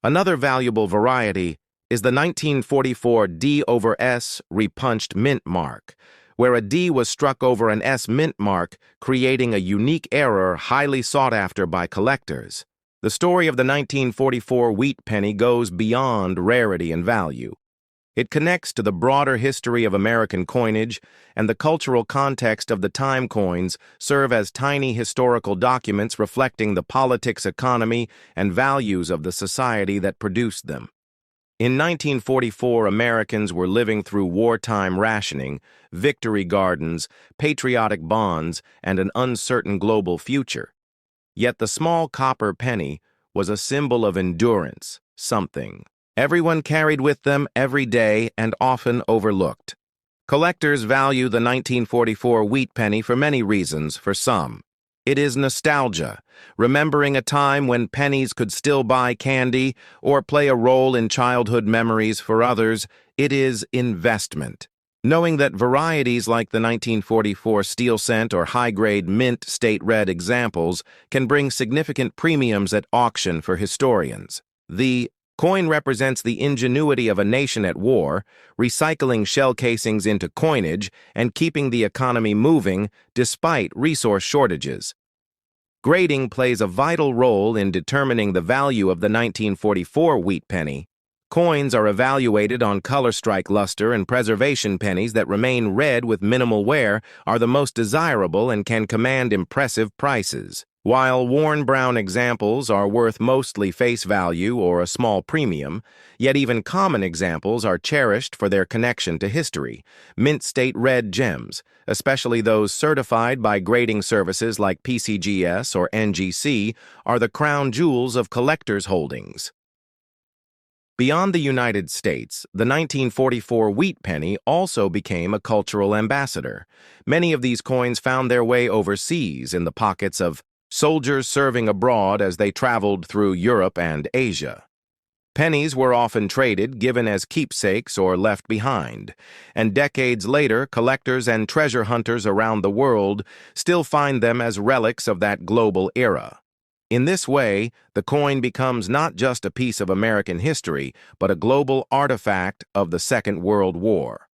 Another valuable variety is the 1944 D over S repunched mint mark, where a D was struck over an S mint mark, creating a unique error highly sought after by collectors. The story of the 1944 wheat penny goes beyond rarity and value. It connects to the broader history of American coinage, and the cultural context of the time coins serve as tiny historical documents reflecting the politics, economy, and values of the society that produced them. In 1944, Americans were living through wartime rationing, victory gardens, patriotic bonds, and an uncertain global future. Yet the small copper penny was a symbol of endurance, something everyone carried with them every day and often overlooked. Collectors value the 1944 wheat penny for many reasons. For some, it is nostalgia, remembering a time when pennies could still buy candy or play a role in childhood memories. For others, it is investment, knowing that varieties like the 1944 steel cent or high-grade mint state red examples can bring significant premiums at auction for historians. The coin represents the ingenuity of a nation at war, recycling shell casings into coinage and keeping the economy moving despite resource shortages. Grading plays a vital role in determining the value of the 1944 wheat penny. Coins are evaluated on color strike luster, and preservation pennies that remain red with minimal wear are the most desirable and can command impressive prices. While worn brown examples are worth mostly face value or a small premium, yet even common examples are cherished for their connection to history. Mint state red gems, especially those certified by grading services like PCGS or NGC, are the crown jewels of collectors' holdings. Beyond the United States, the 1944 wheat penny also became a cultural ambassador. Many of these coins found their way overseas in the pockets of soldiers serving abroad as they traveled through Europe and Asia. Pennies were often traded, given as keepsakes, or left behind, and decades later, collectors and treasure hunters around the world still find them as relics of that global era. In this way, the coin becomes not just a piece of American history, but a global artifact of the Second World War.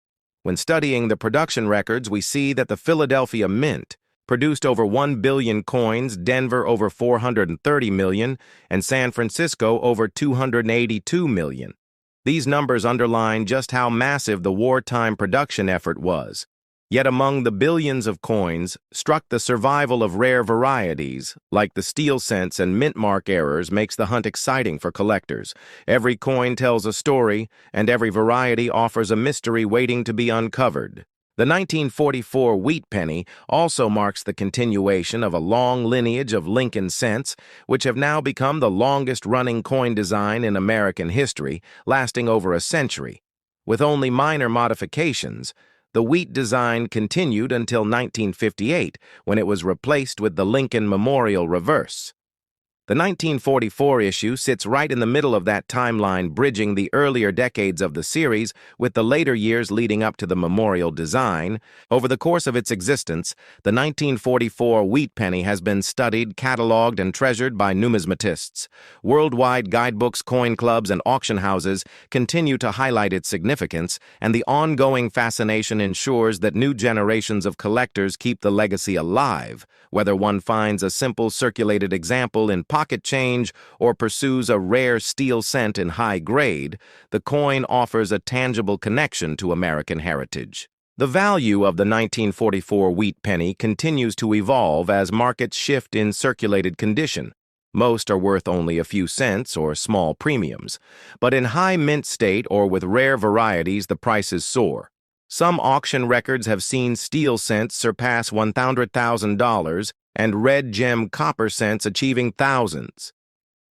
When studying the production records, we see that the Philadelphia Mint produced over 1 billion coins, Denver over 430 million, and San Francisco over 282 million. These numbers underline just how massive the wartime production effort was. Yet among the billions of coins struck, the survival of rare varieties, like the steel cents and mint mark errors, makes the hunt exciting for collectors. Every coin tells a story, and every variety offers a mystery waiting to be uncovered. The 1944 wheat penny also marks the continuation of a long lineage of Lincoln cents, which have now become the longest-running coin design in American history, lasting over a century. With only minor modifications, the wheat design continued until 1958, when it was replaced with the Lincoln Memorial reverse. The 1944 issue sits right in the middle of that timeline, bridging the earlier decades of the series with the later years leading up to the memorial design. Over the course of its existence, the 1944 wheat penny has been studied, cataloged, and treasured by numismatists. Worldwide guidebooks, coin clubs, and auction houses continue to highlight its significance, and the ongoing fascination ensures that new generations of collectors keep the legacy alive, whether one finds a simple circulated example in pocket change or pursues a rare steel cent in high grade. The coin offers a tangible connection to American heritage. The value of the 1944 wheat penny continues to evolve as markets shift in circulated condition. Most are worth only a few cents or small premiums, but in high mint state or with rare varieties, the prices soar. Some auction records have seen steel cents surpass $100,000 and red gem copper cents achieving thousands.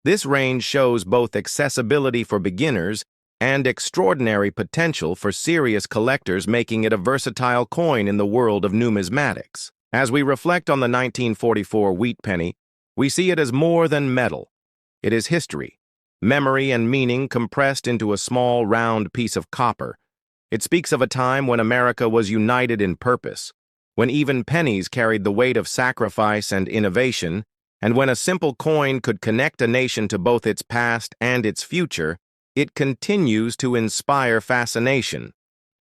This range shows both accessibility for beginners and extraordinary potential for serious collectors, making it a versatile coin in the world of numismatics. As we reflect on the 1944 wheat penny, we see it as more than metal. It is history, memory, and meaning compressed into a small, round piece of copper. It speaks of a time when America was united in purpose, when even pennies carried the weight of sacrifice and innovation, and when a simple coin could connect a nation to both its past and its future. It continues to inspire fascination,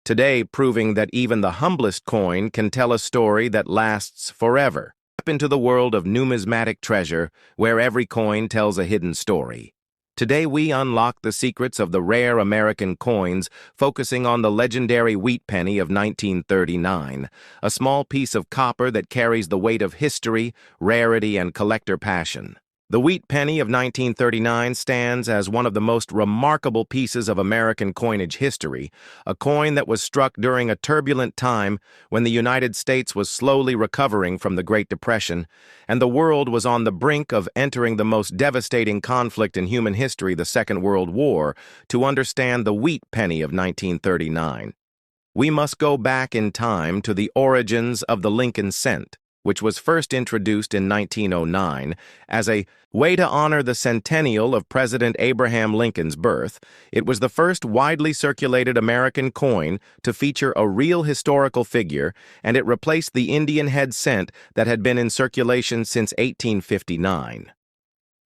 today proving that even the humblest coin can tell a story that lasts forever. Step into the world of numismatic treasure, where every coin tells a hidden story. Today we unlock the secrets of the rare American coins, focusing on the legendary wheat penny of 1939, a small piece of copper that carries the weight of history, rarity, and collector passion. The wheat penny of 1939 stands as one of the most remarkable pieces of American coinage history, a coin that was struck during a turbulent time when the United States was slowly recovering from the Great Depression, and the world was on the brink of entering the most devastating conflict in human history, the Second World War. To understand the wheat penny of 1939, we must go back in time to the origins of the Lincoln cent, which was first introduced in 1909 as a way to honor the centennial of President Abraham Lincoln's birth. It was the first widely circulated American coin to feature a real historical figure, and it replaced the Indian head cent that had been in circulation since 1859.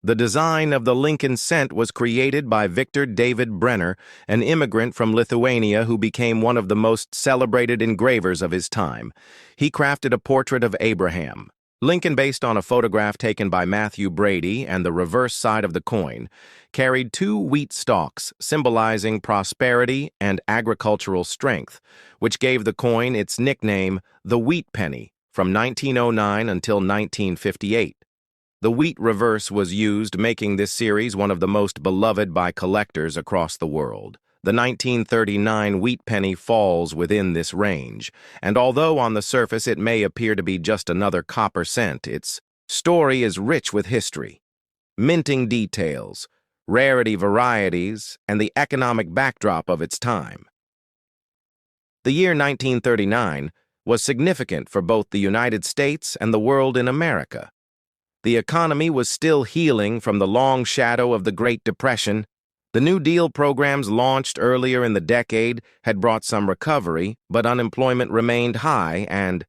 The design of the Lincoln cent was created by Victor David Brenner, an immigrant from Lithuania who became one of the most celebrated engravers of his time. He crafted a portrait of Abraham Lincoln based on a photograph taken by Matthew Brady, and the reverse side of the coin carried two wheat stalks symbolizing prosperity and agricultural strength, which gave the coin its nickname, the wheat penny, from 1909 until 1958. The wheat reverse was used, making this series one of the most beloved by collectors across the world. The 1939 wheat penny falls within this range, and although on the surface it may appear to be just another copper cent, its story is rich with history, minting details, rarity varieties, and the economic backdrop of its time. The year 1939 was significant for both the United States and the world in America. The economy was still healing from the long shadow of the Great Depression. The New Deal programs launched earlier in the decade had brought some recovery, but unemployment remained high, and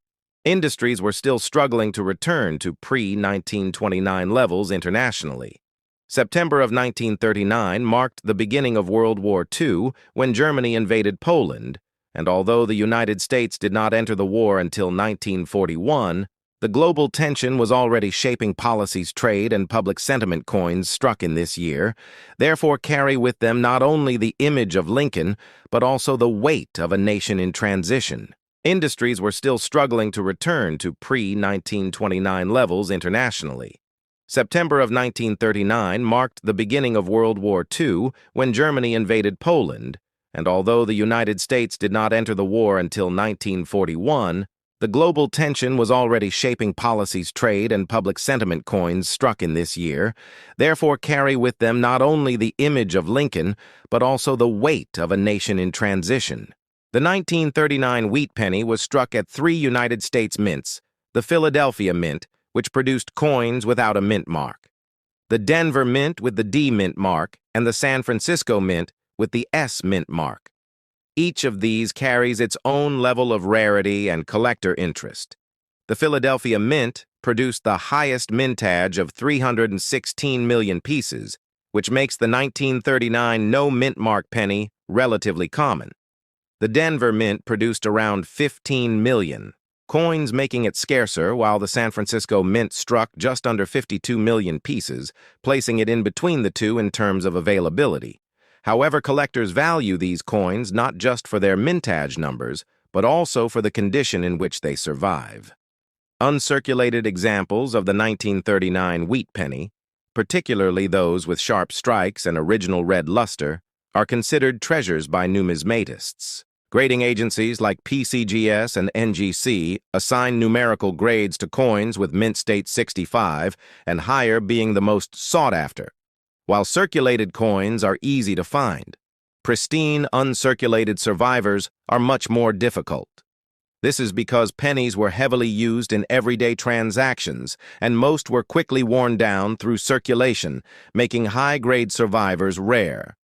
industries were still struggling to return to pre-1929 levels internationally. September of 1939 marked the beginning of World War II when Germany invaded Poland, and although the United States did not enter the war until 1941, the global tension was already shaping policies. Trade and public sentiment coins struck in this year, therefore carry with them not only the image of Lincoln, but also the weight of a nation in transition. Industries were still struggling to return to pre-1929 levels internationally. September of 1939 marked the beginning of World War II when Germany invaded Poland, and although the United States did not enter the war until 1941, the global tension was already shaping policies. Trade and public sentiment coins struck in this year, therefore carry with them not only the image of Lincoln, but also the weight of a nation in transition. The 1939 wheat penny was struck at 3 United States mints, the Philadelphia Mint, which produced coins without a mint mark, the Denver Mint with the D mint mark, and the San Francisco Mint with the S mint mark. Each of these carries its own level of rarity and collector interest. The Philadelphia Mint produced the highest mintage of 316 million pieces, which makes the 1939 no mint mark penny relatively common. The Denver Mint produced around 15 million coins, making it scarcer, while the San Francisco Mint struck just under 52 million pieces, placing it in between the two in terms of availability. However, collectors value these coins not just for their mintage numbers, but also for the condition in which they survive. Uncirculated examples of the 1939 wheat penny, particularly those with sharp strikes and original red luster, are considered treasures by numismatists. Grading agencies like PCGS and NGC assign numerical grades to coins with mint state 65 and higher being the most sought after, while circulated coins are easy to find. Pristine, uncirculated survivors are much more difficult. This is because pennies were heavily used in everyday transactions, and most were quickly worn down through circulation, making high-grade survivors rare.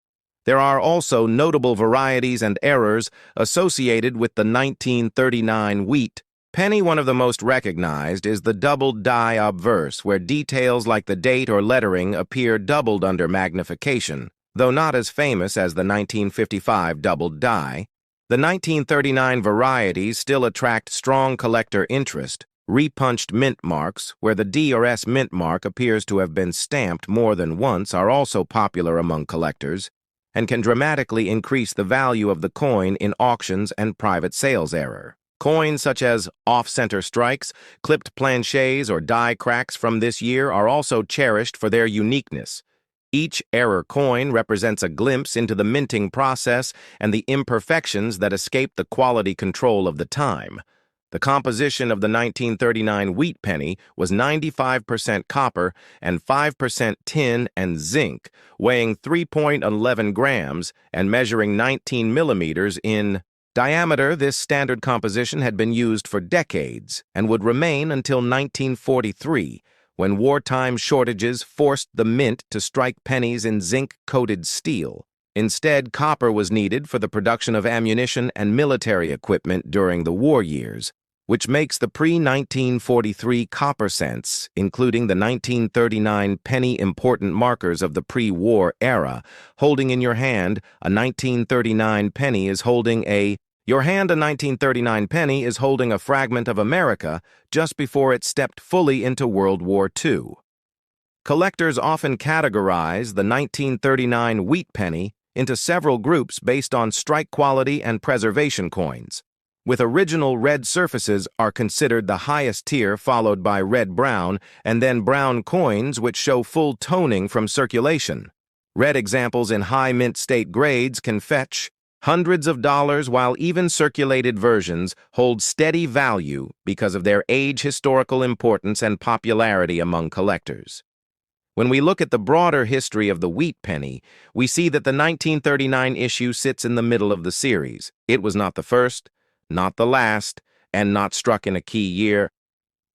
There are also notable varieties and errors associated with the 1939 wheat penny. One of the most recognized is the doubled die obverse, where details like the date or lettering appear doubled under magnification. Though not as famous as the 1955 doubled die, the 1939 varieties still attract strong collector interest. Repunched mint marks, where the D or S mint mark appears to have been stamped more than once, are also popular among collectors and can dramatically increase the value of the coin in auctions and private sales. Error coins such as off-center strikes, clipped planchets, or die cracks from this year are also cherished for their uniqueness. Each error coin represents a glimpse into the minting process and the imperfections that escape the quality control of the time. The composition of the 1939 wheat penny was 95% copper and 5% tin and zinc, weighing 3.11 grams and measuring 19 millimeters in diameter. This standard composition had been used for decades and would remain until 1943, when wartime shortages forced the mint to strike pennies in zinc-coated steel. Instead, copper was needed for the production of ammunition and military equipment during the war years, which makes the pre-1943 copper cents, including the 1939 penny, important markers of the pre-war era. Holding in your hand a 1939 penny is holding a Your hand a 1939 penny is holding a fragment of America just before it stepped fully into World War II. Collectors often categorize the 1939 wheat penny into several groups based on strike quality and preservation coins, with original red surfaces are considered the highest tier, followed by red-brown, and then brown coins which show full toning from circulation. Red examples in high mint state grades can fetch hundreds of dollars, while even circulated versions hold steady value because of their age, historical importance, and popularity among collectors. When we look at the broader history of the wheat penny, we see that the 1939 issue sits in the middle of the series. It was not the first, not the last, and not struck in a key year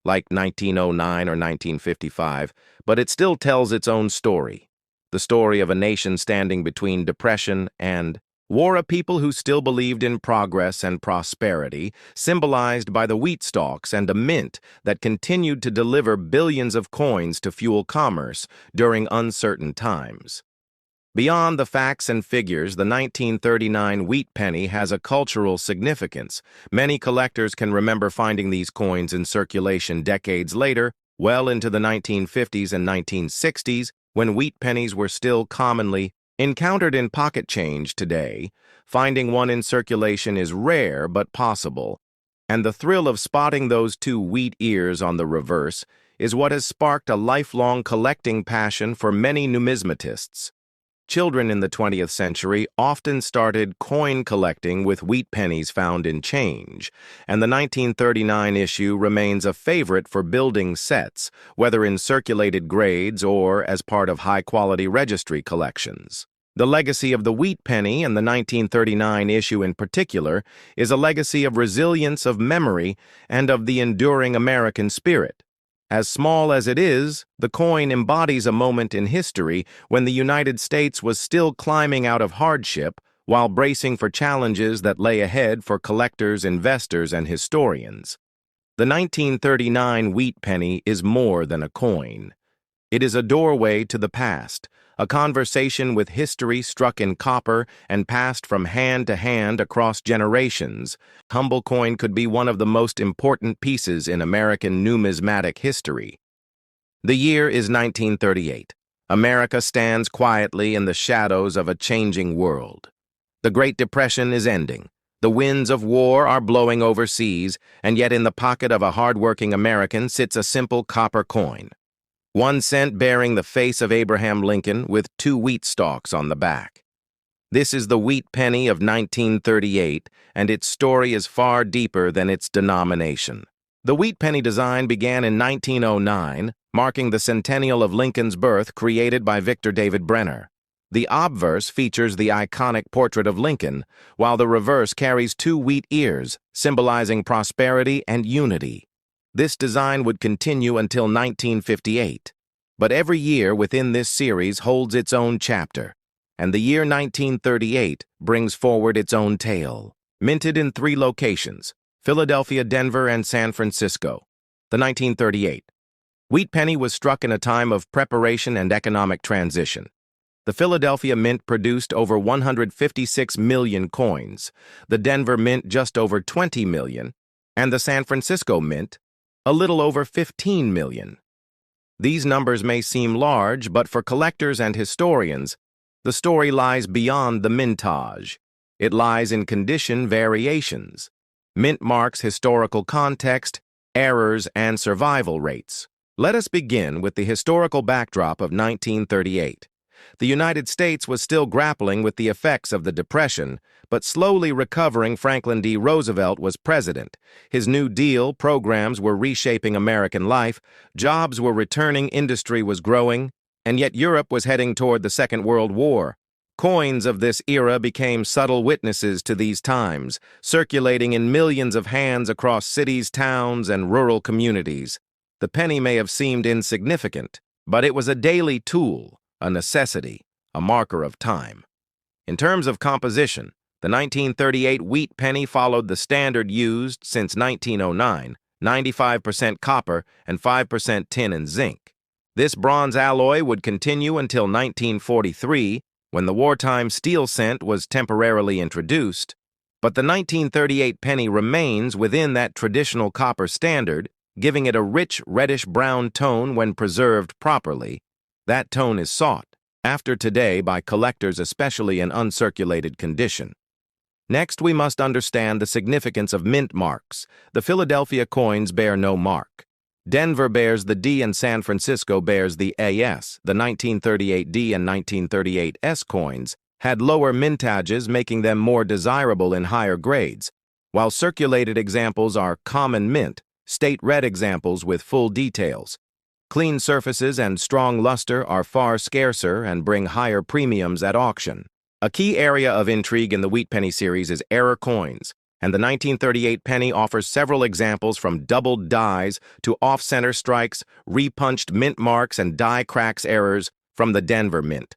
like 1909 or 1955, but it still tells its own story. The story of a nation standing between depression and war, a people who still believed in progress and prosperity, symbolized by the wheat stalks, and a mint that continued to deliver billions of coins to fuel commerce during uncertain times. Beyond the facts and figures, the 1939 wheat penny has a cultural significance. Many collectors can remember finding these coins in circulation decades later, well into the 1950s and 1960s, when wheat pennies were still commonly encountered in pocket change. Today, finding one in circulation is rare but possible, and the thrill of spotting those two wheat ears on the reverse is what has sparked a lifelong collecting passion for many numismatists. Children in the 20th century often started coin collecting with wheat pennies found in change, and the 1939 issue remains a favorite for building sets, whether in circulated grades or as part of high-quality registry collections. The legacy of the wheat penny, and the 1939 issue in particular, is a legacy of resilience, of memory, and of the enduring American spirit. As small as it is, the coin embodies a moment in history when the United States was still climbing out of hardship while bracing for challenges that lay ahead for collectors, investors, and historians. The 1939 wheat penny is more than a coin. It is a doorway to the past, a conversation with history struck in copper and passed from hand to hand across generations. Humble coin could be one of the most important pieces in American numismatic history. The year is 1938. America stands quietly in the shadows of a changing world. The Great Depression is ending. The winds of war are blowing overseas, and yet in the pocket of a hard-working American sits a simple copper coin. 1 cent bearing the face of Abraham Lincoln with 2 wheat stalks on the back. This is the wheat penny of 1938, and its story is far deeper than its denomination. The wheat penny design began in 1909, marking the centennial of Lincoln's birth, created by Victor David Brenner. The obverse features the iconic portrait of Lincoln, while the reverse carries 2 wheat ears, symbolizing prosperity and unity. This design would continue until 1958, but every year within this series holds its own chapter, and the year 1938 brings forward its own tale. Minted in 3 locations, Philadelphia, Denver, and San Francisco. The 1938 wheat penny was struck in a time of preparation and economic transition. The Philadelphia Mint produced over 156 million coins, the Denver Mint just over 20 million, and the San Francisco Mint a little over 15 million. These numbers may seem large, but for collectors and historians, the story lies beyond the mintage. It lies in condition variations. Mint marks historical context, errors, and survival rates. Let us begin with the historical backdrop of 1938. The United States was still grappling with the effects of the Depression, but slowly recovering. Franklin D. Roosevelt was president. His New Deal programs were reshaping American life, jobs were returning, industry was growing, and yet Europe was heading toward the Second World War. Coins of this era became subtle witnesses to these times, circulating in millions of hands across cities, towns, and rural communities. The penny may have seemed insignificant, but it was a daily tool, a necessity, a marker of time. In terms of composition, the 1938 wheat penny followed the standard used since 1909, 95% copper and 5% tin and zinc. This bronze alloy would continue until 1943, when the wartime steel cent was temporarily introduced, but the 1938 penny remains within that traditional copper standard, giving it a rich reddish-brown tone when preserved properly. That tone is sought after today by collectors, especially in uncirculated condition. Next, we must understand the significance of mint marks. The Philadelphia coins bear no mark. Denver bears the D and San Francisco bears the AS. The 1938 D and 1938 S coins had lower mintages, making them more desirable in higher grades, while circulated examples are common mint, state red examples with full details. Clean surfaces and strong luster are far scarcer and bring higher premiums at auction. A key area of intrigue in the wheat penny series is error coins, and the 1938 penny offers several examples from doubled dies to off-center strikes, repunched mint marks, and die cracks errors from the Denver Mint.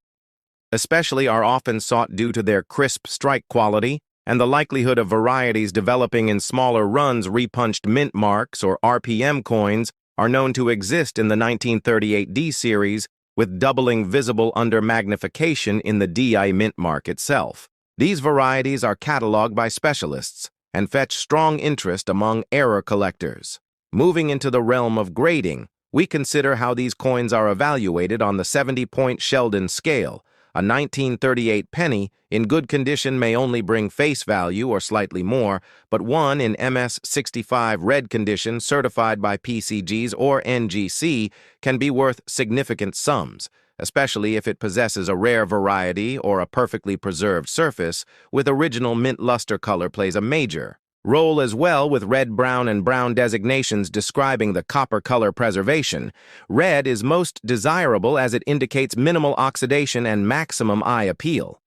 Especially are often sought due to their crisp strike quality and the likelihood of varieties developing in smaller runs. Repunched mint marks, or RPM coins, are known to exist in the 1938 D series, with doubling visible under magnification in the DI mint mark itself. These varieties are cataloged by specialists and fetch strong interest among error collectors. Moving into the realm of grading, we consider how these coins are evaluated on the 70-point Sheldon scale. A 1938 penny in good condition may only bring face value or slightly more, but one in MS-65 red condition certified by PCGs or NGC can be worth significant sums, especially if it possesses a rare variety or a perfectly preserved surface with original mint luster. Color plays a major role as well, with red, brown, and brown designations describing the copper color preservation. Red is most desirable as it indicates minimal oxidation and maximum eye appeal.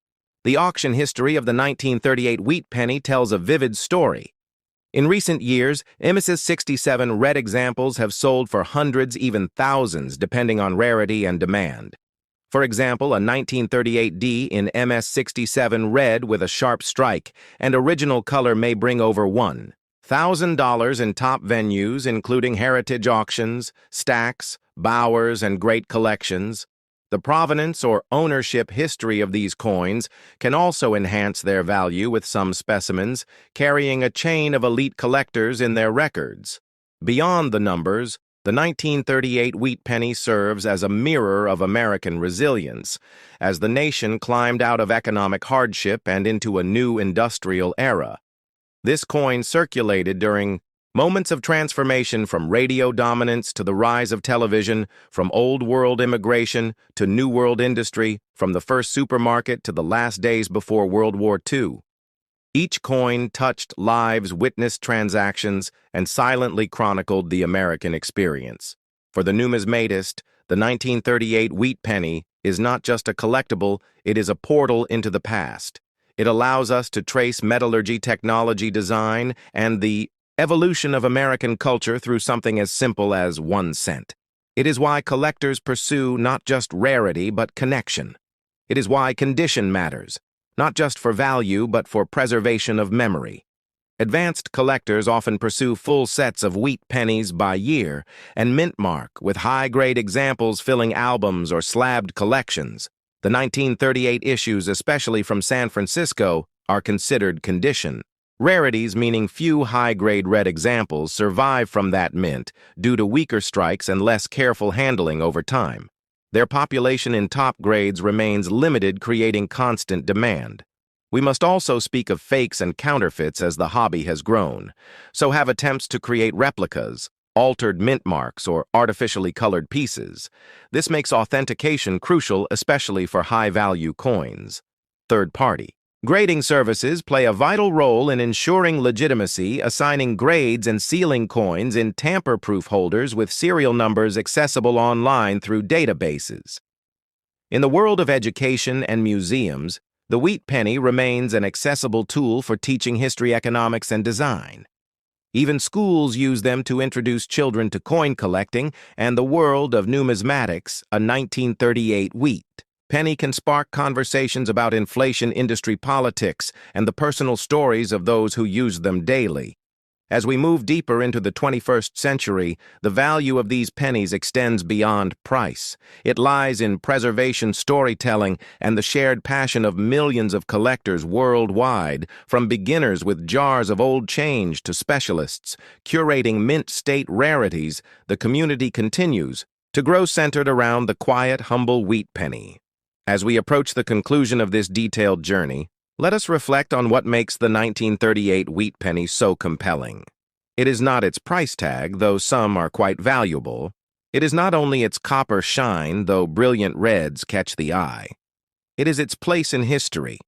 The auction history of the 1938 wheat penny tells a vivid story. In recent years, Imis's 67 red examples have sold for hundreds, even thousands, depending on rarity and demand. For example, a 1938D in MS67 red with a sharp strike and original color may bring over $1,000 in top venues, including heritage auctions, stacks, Bowers, and great collections. The provenance or ownership history of these coins can also enhance their value, with some specimens carrying a chain of elite collectors in their records. Beyond the numbers, the 1938 wheat penny serves as a mirror of American resilience, as the nation climbed out of economic hardship and into a new industrial era. This coin circulated during moments of transformation, from radio dominance to the rise of television, from old world immigration to new world industry, from the first supermarket to the last days before World War II. Each coin touched lives, witnessed transactions, and silently chronicled the American experience. For the numismatist, the 1938 wheat penny is not just a collectible, it is a portal into the past. It allows us to trace metallurgy, technology, design, and the evolution of American culture through something as simple as 1 cent. It is why collectors pursue not just rarity but connection. It is why condition matters, not just for value but for preservation of memory. Advanced collectors often pursue full sets of wheat pennies by year and mint mark, with high-grade examples filling albums or slabbed collections. The 1938 issues, especially from San Francisco, are considered condition. Rarities, meaning few high-grade red examples, survive from that mint due to weaker strikes and less careful handling over time. Their population in top grades remains limited, creating constant demand. We must also speak of fakes and counterfeits as the hobby has grown. So have attempts to create replicas, altered mint marks, or artificially colored pieces. This makes authentication crucial, especially for high-value coins. Third party. Grading services play a vital role in ensuring legitimacy, assigning grades and sealing coins in tamper-proof holders with serial numbers accessible online through databases. In the world of education and museums, the wheat penny remains an accessible tool for teaching history, economics, and design. Even schools use them to introduce children to coin collecting and the world of numismatics. A 1938 wheat penny can spark conversations about inflation, industry politics, and the personal stories of those who use them daily. As we move deeper into the 21st century, the value of these pennies extends beyond price. It lies in preservation, storytelling, and the shared passion of millions of collectors worldwide, from beginners with jars of old change to specialists curating mint-state rarities. The community continues to grow, centered around the quiet, humble wheat penny. As we approach the conclusion of this detailed journey, let us reflect on what makes the 1938 wheat penny so compelling. It is not its price tag, though some are quite valuable. It is not only its copper shine, though brilliant reds catch the eye. It is its place in history.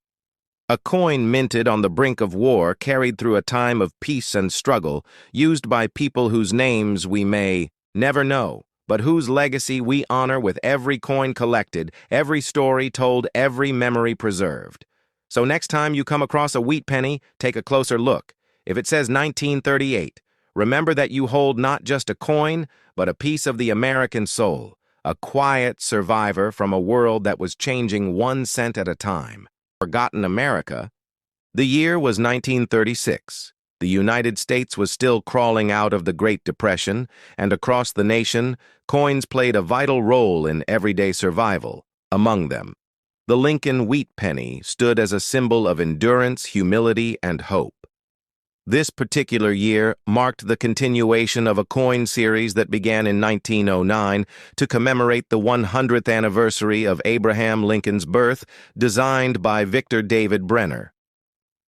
A coin minted on the brink of war, carried through a time of peace and struggle, used by people whose names we may never know, but whose legacy we honor with every coin collected, every story told, every memory preserved. So next time you come across a wheat penny, take a closer look. If it says 1938, remember that you hold not just a coin, but a piece of the American soul, a quiet survivor from a world that was changing 1 cent at a time. Forgotten America. The year was 1936. The United States was still crawling out of the Great Depression, and across the nation, coins played a vital role in everyday survival. Among them, the Lincoln wheat penny stood as a symbol of endurance, humility, and hope. This particular year marked the continuation of a coin series that began in 1909 to commemorate the 100th anniversary of Abraham Lincoln's birth, designed by Victor David Brenner.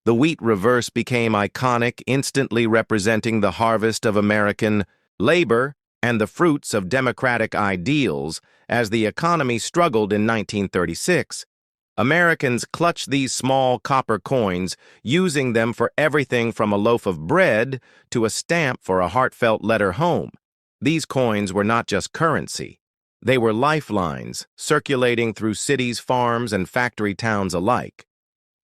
The wheat reverse became iconic, instantly representing the harvest of American labor and the fruits of democratic ideals. As the economy struggled in 1936, Americans clutched these small copper coins, using them for everything from a loaf of bread to a stamp for a heartfelt letter home. These coins were not just currency. They were lifelines, circulating through cities, farms, and factory towns alike.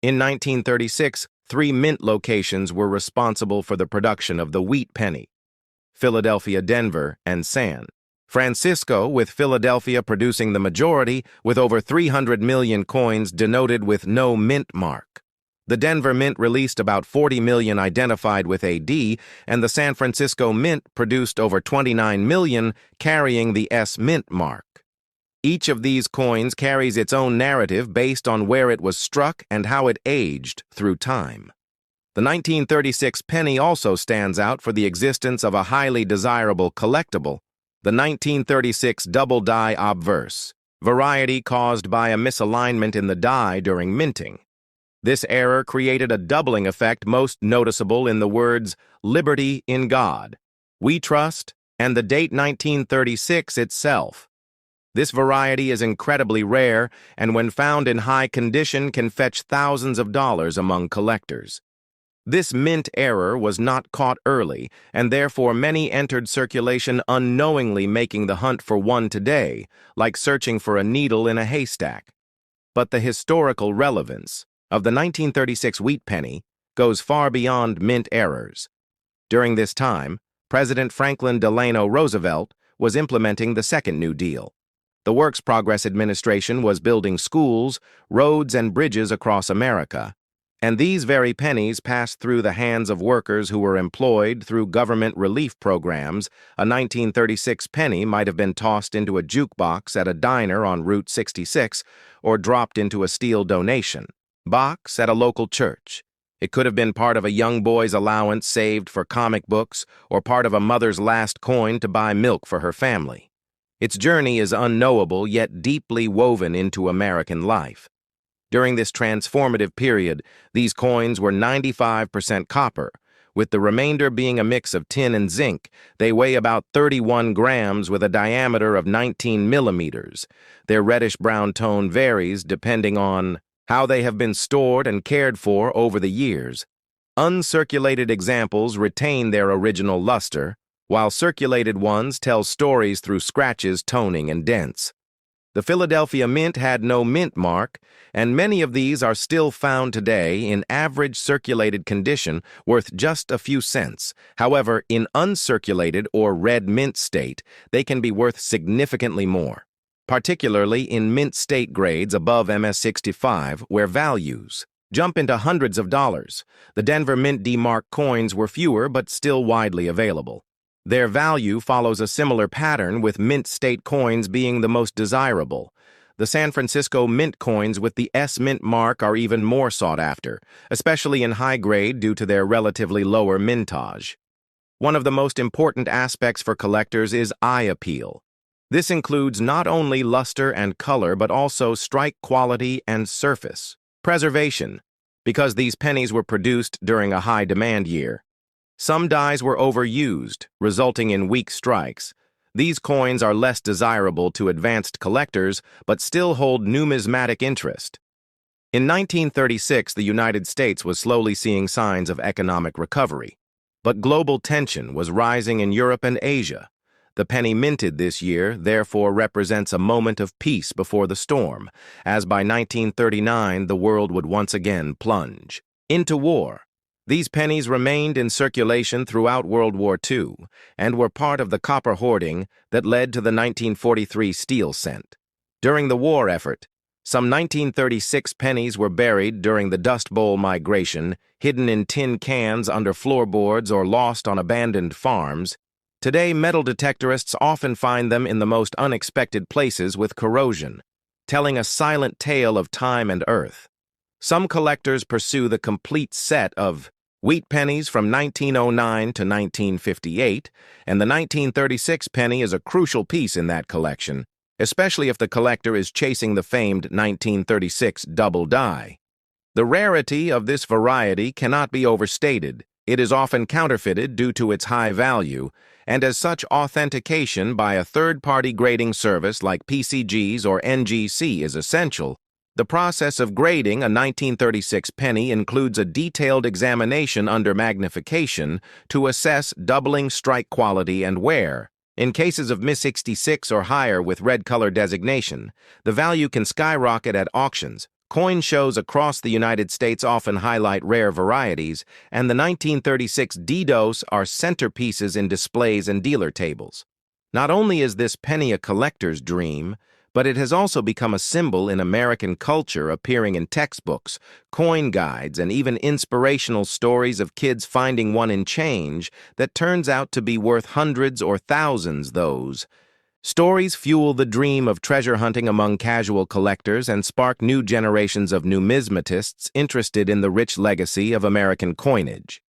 In 1936, three mint locations were responsible for the production of the wheat penny: Philadelphia, Denver, and San Francisco, with Philadelphia producing the majority with over 300 million coins denoted with no mint mark. The Denver Mint released about 40 million identified with AD, and the San Francisco Mint produced over 29 million carrying the S Mint mark. Each of these coins carries its own narrative based on where it was struck and how it aged through time. The 1936 penny also stands out for the existence of a highly desirable collectible, the 1936 double die obverse, variety caused by a misalignment in the die during minting. This error created a doubling effect most noticeable in the words "Liberty in God," "We Trust," and the date 1936 itself. This variety is incredibly rare and when found in high condition can fetch thousands of dollars among collectors. This mint error was not caught early, and therefore many entered circulation unknowingly, making the hunt for one today like searching for a needle in a haystack. But the historical relevance of the 1936 wheat penny goes far beyond mint errors. During this time, President Franklin Delano Roosevelt was implementing the Second New Deal. The Works Progress Administration was building schools, roads, and bridges across America, and these very pennies passed through the hands of workers who were employed through government relief programs. A 1936 penny might have been tossed into a jukebox at a diner on Route 66 or dropped into a steel donation box at a local church. It could have been part of a young boy's allowance saved for comic books or part of a mother's last coin to buy milk for her family. Its journey is unknowable yet deeply woven into American life. During this transformative period, these coins were 95% copper, with the remainder being a mix of tin and zinc. They weigh about 31 grams with a diameter of 19 millimeters. Their reddish-brown tone varies depending on how they have been stored and cared for over the years. Uncirculated examples retain their original luster, while circulated ones tell stories through scratches, toning, and dents. The Philadelphia Mint had no mint mark, and many of these are still found today in average circulated condition, worth just a few cents. However, in uncirculated or red mint state, they can be worth significantly more, particularly in mint state grades above MS-65, where values jump into hundreds of dollars. The Denver Mint D-Mark coins were fewer but still widely available. Their value follows a similar pattern, with mint state coins being the most desirable. The San Francisco Mint coins with the S Mint mark are even more sought after, especially in high grade due to their relatively lower mintage. One of the most important aspects for collectors is eye appeal. This includes not only luster and color but also strike quality and surface preservation, because these pennies were produced during a high-demand year. Some dies were overused, resulting in weak strikes. These coins are less desirable to advanced collectors, but still hold numismatic interest. In 1936, the United States was slowly seeing signs of economic recovery, but global tension was rising in Europe and Asia. The penny minted this year, therefore, represents a moment of peace before the storm, as by 1939 the world would once again plunge into war. These pennies remained in circulation throughout World War II and were part of the copper hoarding that led to the 1943 steel cent. During the war effort, some 1936 pennies were buried during the Dust Bowl migration, hidden in tin cans under floorboards or lost on abandoned farms. Today, metal detectorists often find them in the most unexpected places with corrosion, telling a silent tale of time and earth. Some collectors pursue the complete set of wheat pennies from 1909 to 1958, and the 1936 penny is a crucial piece in that collection, especially if the collector is chasing the famed 1936 double die. The rarity of this variety cannot be overstated. It is often counterfeited due to its high value, and as such, authentication by a third-party grading service like PCGs or NGC is essential. The process of grading a 1936 penny includes a detailed examination under magnification to assess doubling, strike quality, and wear. In cases of MS-66 or higher with red color designation, the value can skyrocket at auctions, Coin shows across the United States often highlight rare varieties, and the 1936 D-Dos are centerpieces in displays and dealer tables. Not only is this penny a collector's dream, but it has also become a symbol in American culture, appearing in textbooks, coin guides, and even inspirational stories of kids finding one in change that turns out to be worth hundreds or thousands those. Stories fuel the dream of treasure hunting among casual collectors and spark new generations of numismatists interested in the rich legacy of American coinage.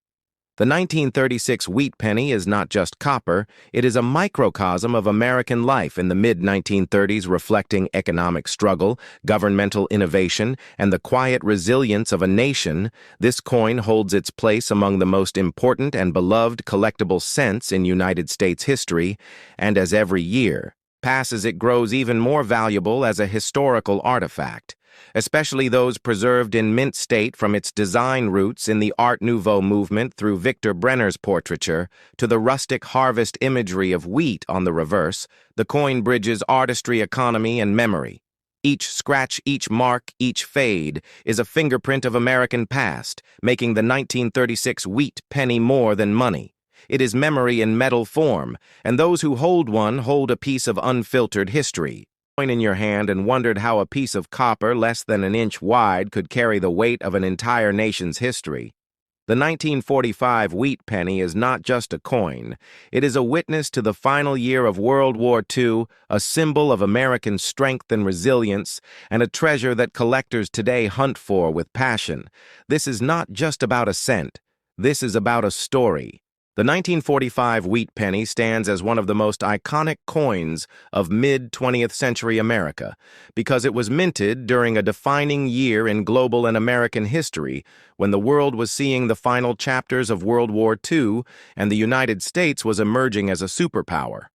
The 1936 wheat penny is not just copper, it is a microcosm of American life in the mid-1930s, reflecting economic struggle, governmental innovation, and the quiet resilience of a nation. This coin holds its place among the most important and beloved collectible cents in United States history, and as every year passes, it grows even more valuable as a historical artifact, especially those preserved in mint state, from its design roots in the Art Nouveau movement through Victor Brenner's portraiture to the rustic harvest imagery of wheat on the reverse. The coin bridges artistry, economy, and memory. Each scratch, each mark, each fade is a fingerprint of American past, making the 1936 wheat penny more than money. It is memory in metal form, and those who hold one hold a piece of unfiltered history. Coin in your hand and wondered how a piece of copper less than an inch wide could carry the weight of an entire nation's history. The 1945 wheat penny is not just a coin. It is a witness to the final year of World War II, a symbol of American strength and resilience, and a treasure that collectors today hunt for with passion. This is not just about a cent. This is about a story. The 1945 wheat penny stands as one of the most iconic coins of mid-20th century America because it was minted during a defining year in global and American history when the world was seeing the final chapters of World War II and the United States was emerging as a superpower.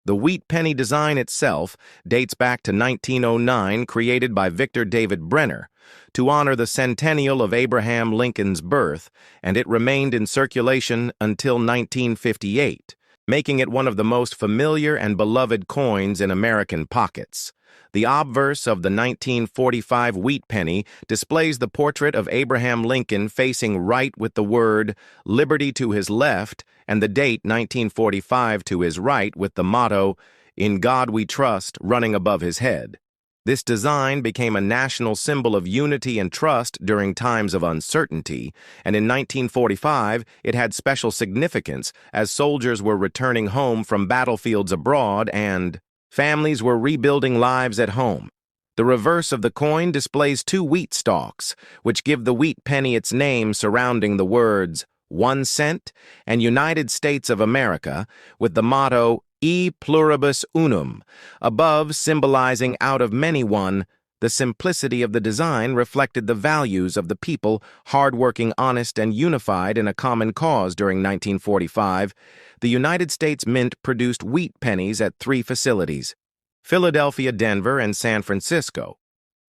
The wheat penny design itself dates back to 1909, created by Victor David Brenner to honor the centennial of Abraham Lincoln's birth, and it remained in circulation until 1958, making it one of the most familiar and beloved coins in American pockets. The obverse of the 1945 wheat penny displays the portrait of Abraham Lincoln facing right with the word "Liberty" to his left and the date 1945 to his right with the motto, "In God We Trust," running above his head. This design became a national symbol of unity and trust during times of uncertainty, and in 1945 it had special significance as soldiers were returning home from battlefields abroad and families were rebuilding lives at home. The reverse of the coin displays two wheat stalks, which give the wheat penny its name, surrounding the words 1 cent and United States of America, with the motto E pluribus unum, above, symbolizing out of many one. The simplicity of the design reflected the values of the people, hardworking, honest, and unified in a common cause. During 1945, the United States Mint produced wheat pennies at 3 facilities: Philadelphia, Denver, and San Francisco.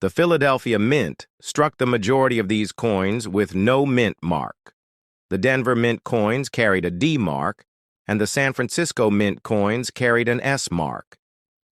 The Philadelphia Mint struck the majority of these coins with no mint mark. The Denver Mint coins carried a D mark, and the San Francisco Mint coins carried an S mark.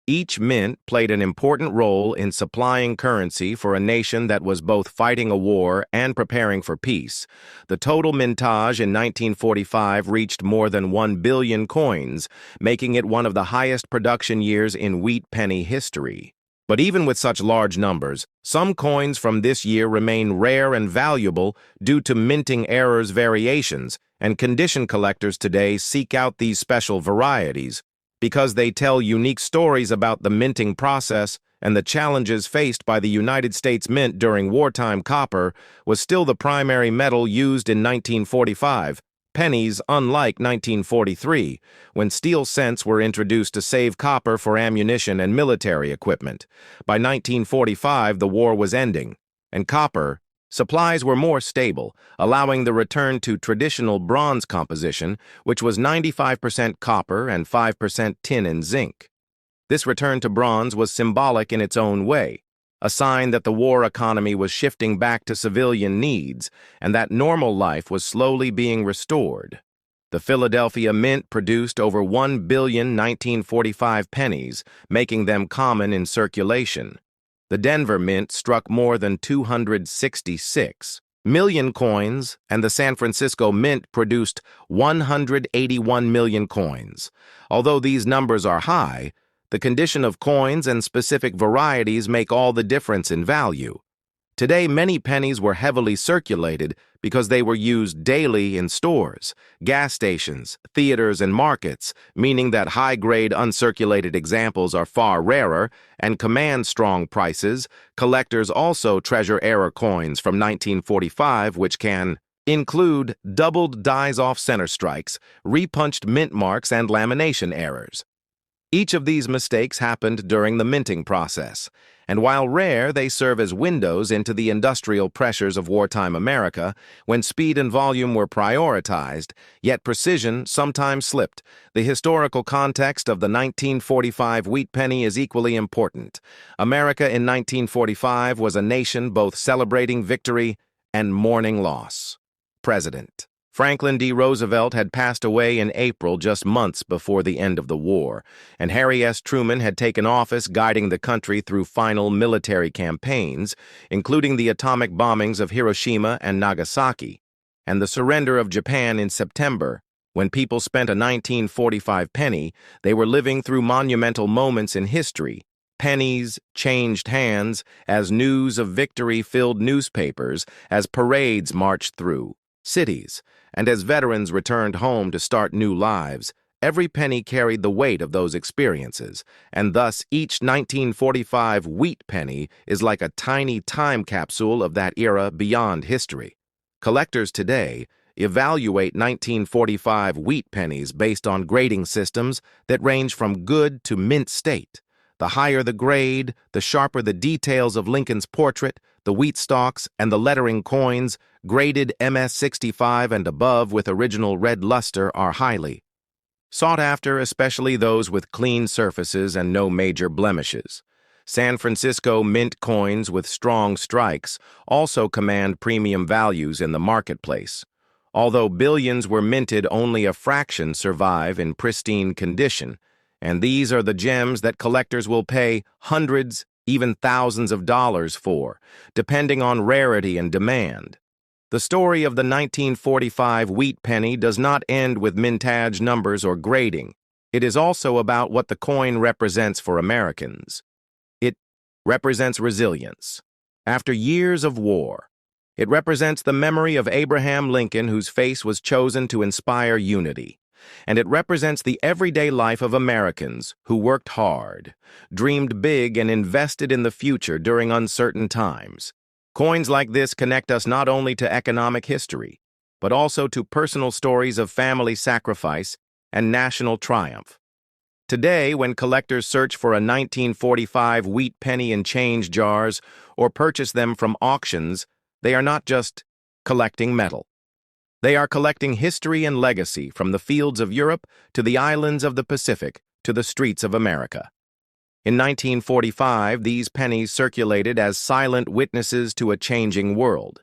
Each mint played an important role in supplying currency for a nation that was both fighting a war and preparing for peace. The total mintage in 1945 reached more than 1 billion coins, making it one of the highest production years in wheat penny history. But even with such large numbers, some coins from this year remain rare and valuable due to minting errors, variations, and condition collectors today seek out these special varieties because they tell unique stories about the minting process and the challenges faced by the United States Mint during wartime. Copper was still the primary metal used in 1945. Pennies, unlike 1943, when steel cents were introduced to save copper for ammunition and military equipment. By 1945, the war was ending, and copper supplies were more stable, allowing the return to traditional bronze composition, which was 95% copper and 5% tin and zinc. This return to bronze was symbolic in its own way, a sign that the war economy was shifting back to civilian needs and that normal life was slowly being restored. The Philadelphia Mint produced over 1 billion 1945 pennies, making them common in circulation. The Denver Mint struck more than 266 million coins, and the San Francisco Mint produced 181 million coins. Although these numbers are high, the condition of coins and specific varieties make all the difference in value. Today, many pennies were heavily circulated because they were used daily in stores, gas stations, theaters, and markets, meaning that high-grade uncirculated examples are far rarer and command strong prices. Collectors also treasure error coins from 1945, which can include doubled dies-off center strikes, repunched mint marks, and lamination errors. Each of these mistakes happened during the minting process, and while rare, they serve as windows into the industrial pressures of wartime America, when speed and volume were prioritized, yet precision sometimes slipped. The historical context of the 1945 wheat penny is equally important. America in 1945 was a nation both celebrating victory and mourning loss. President Franklin D. Roosevelt had passed away in April, just months before the end of the war, and Harry S. Truman had taken office, guiding the country through final military campaigns, including the atomic bombings of Hiroshima and Nagasaki, and the surrender of Japan in September. When people spent a 1945 penny, they were living through monumental moments in history. Pennies changed hands as news of victory filled newspapers, as parades marched through cities, and as veterans returned home to start new lives. Every penny carried the weight of those experiences, and thus each 1945 wheat penny is like a tiny time capsule of that era beyond history. Collectors today evaluate 1945 wheat pennies based on grading systems that range from good to mint state. The higher the grade, the sharper the details of Lincoln's portrait, the wheat stalks, and the lettering coins. Graded MS-65 and above with original red luster are highly sought after, especially those with clean surfaces and no major blemishes. San Francisco Mint coins with strong strikes also command premium values in the marketplace. Although billions were minted, only a fraction survive in pristine condition, and these are the gems that collectors will pay hundreds, even thousands of dollars for, depending on rarity and demand. The story of the 1945 wheat penny does not end with mintage numbers or grading. It is also about what the coin represents for Americans. It represents resilience. After years of war, it represents the memory of Abraham Lincoln, whose face was chosen to inspire unity. And it represents the everyday life of Americans who worked hard, dreamed big, and invested in the future during uncertain times. Coins like this connect us not only to economic history, but also to personal stories of family sacrifice and national triumph. Today, when collectors search for a 1945 wheat penny in change jars or purchase them from auctions, they are not just collecting metal. They are collecting history and legacy, from the fields of Europe to the islands of the Pacific to the streets of America. In 1945, these pennies circulated as silent witnesses to a changing world.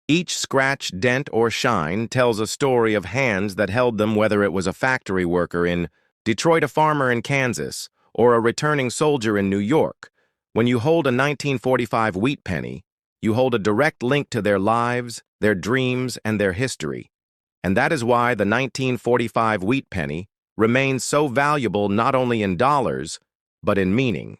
Each scratch, dent, or shine tells a story of hands that held them, whether it was a factory worker in Detroit, a farmer in Kansas, or a returning soldier in New York. When you hold a 1945 wheat penny, you hold a direct link to their lives, their dreams, and their history. And that is why the 1945 wheat penny remains so valuable, not only in dollars, but in meaning.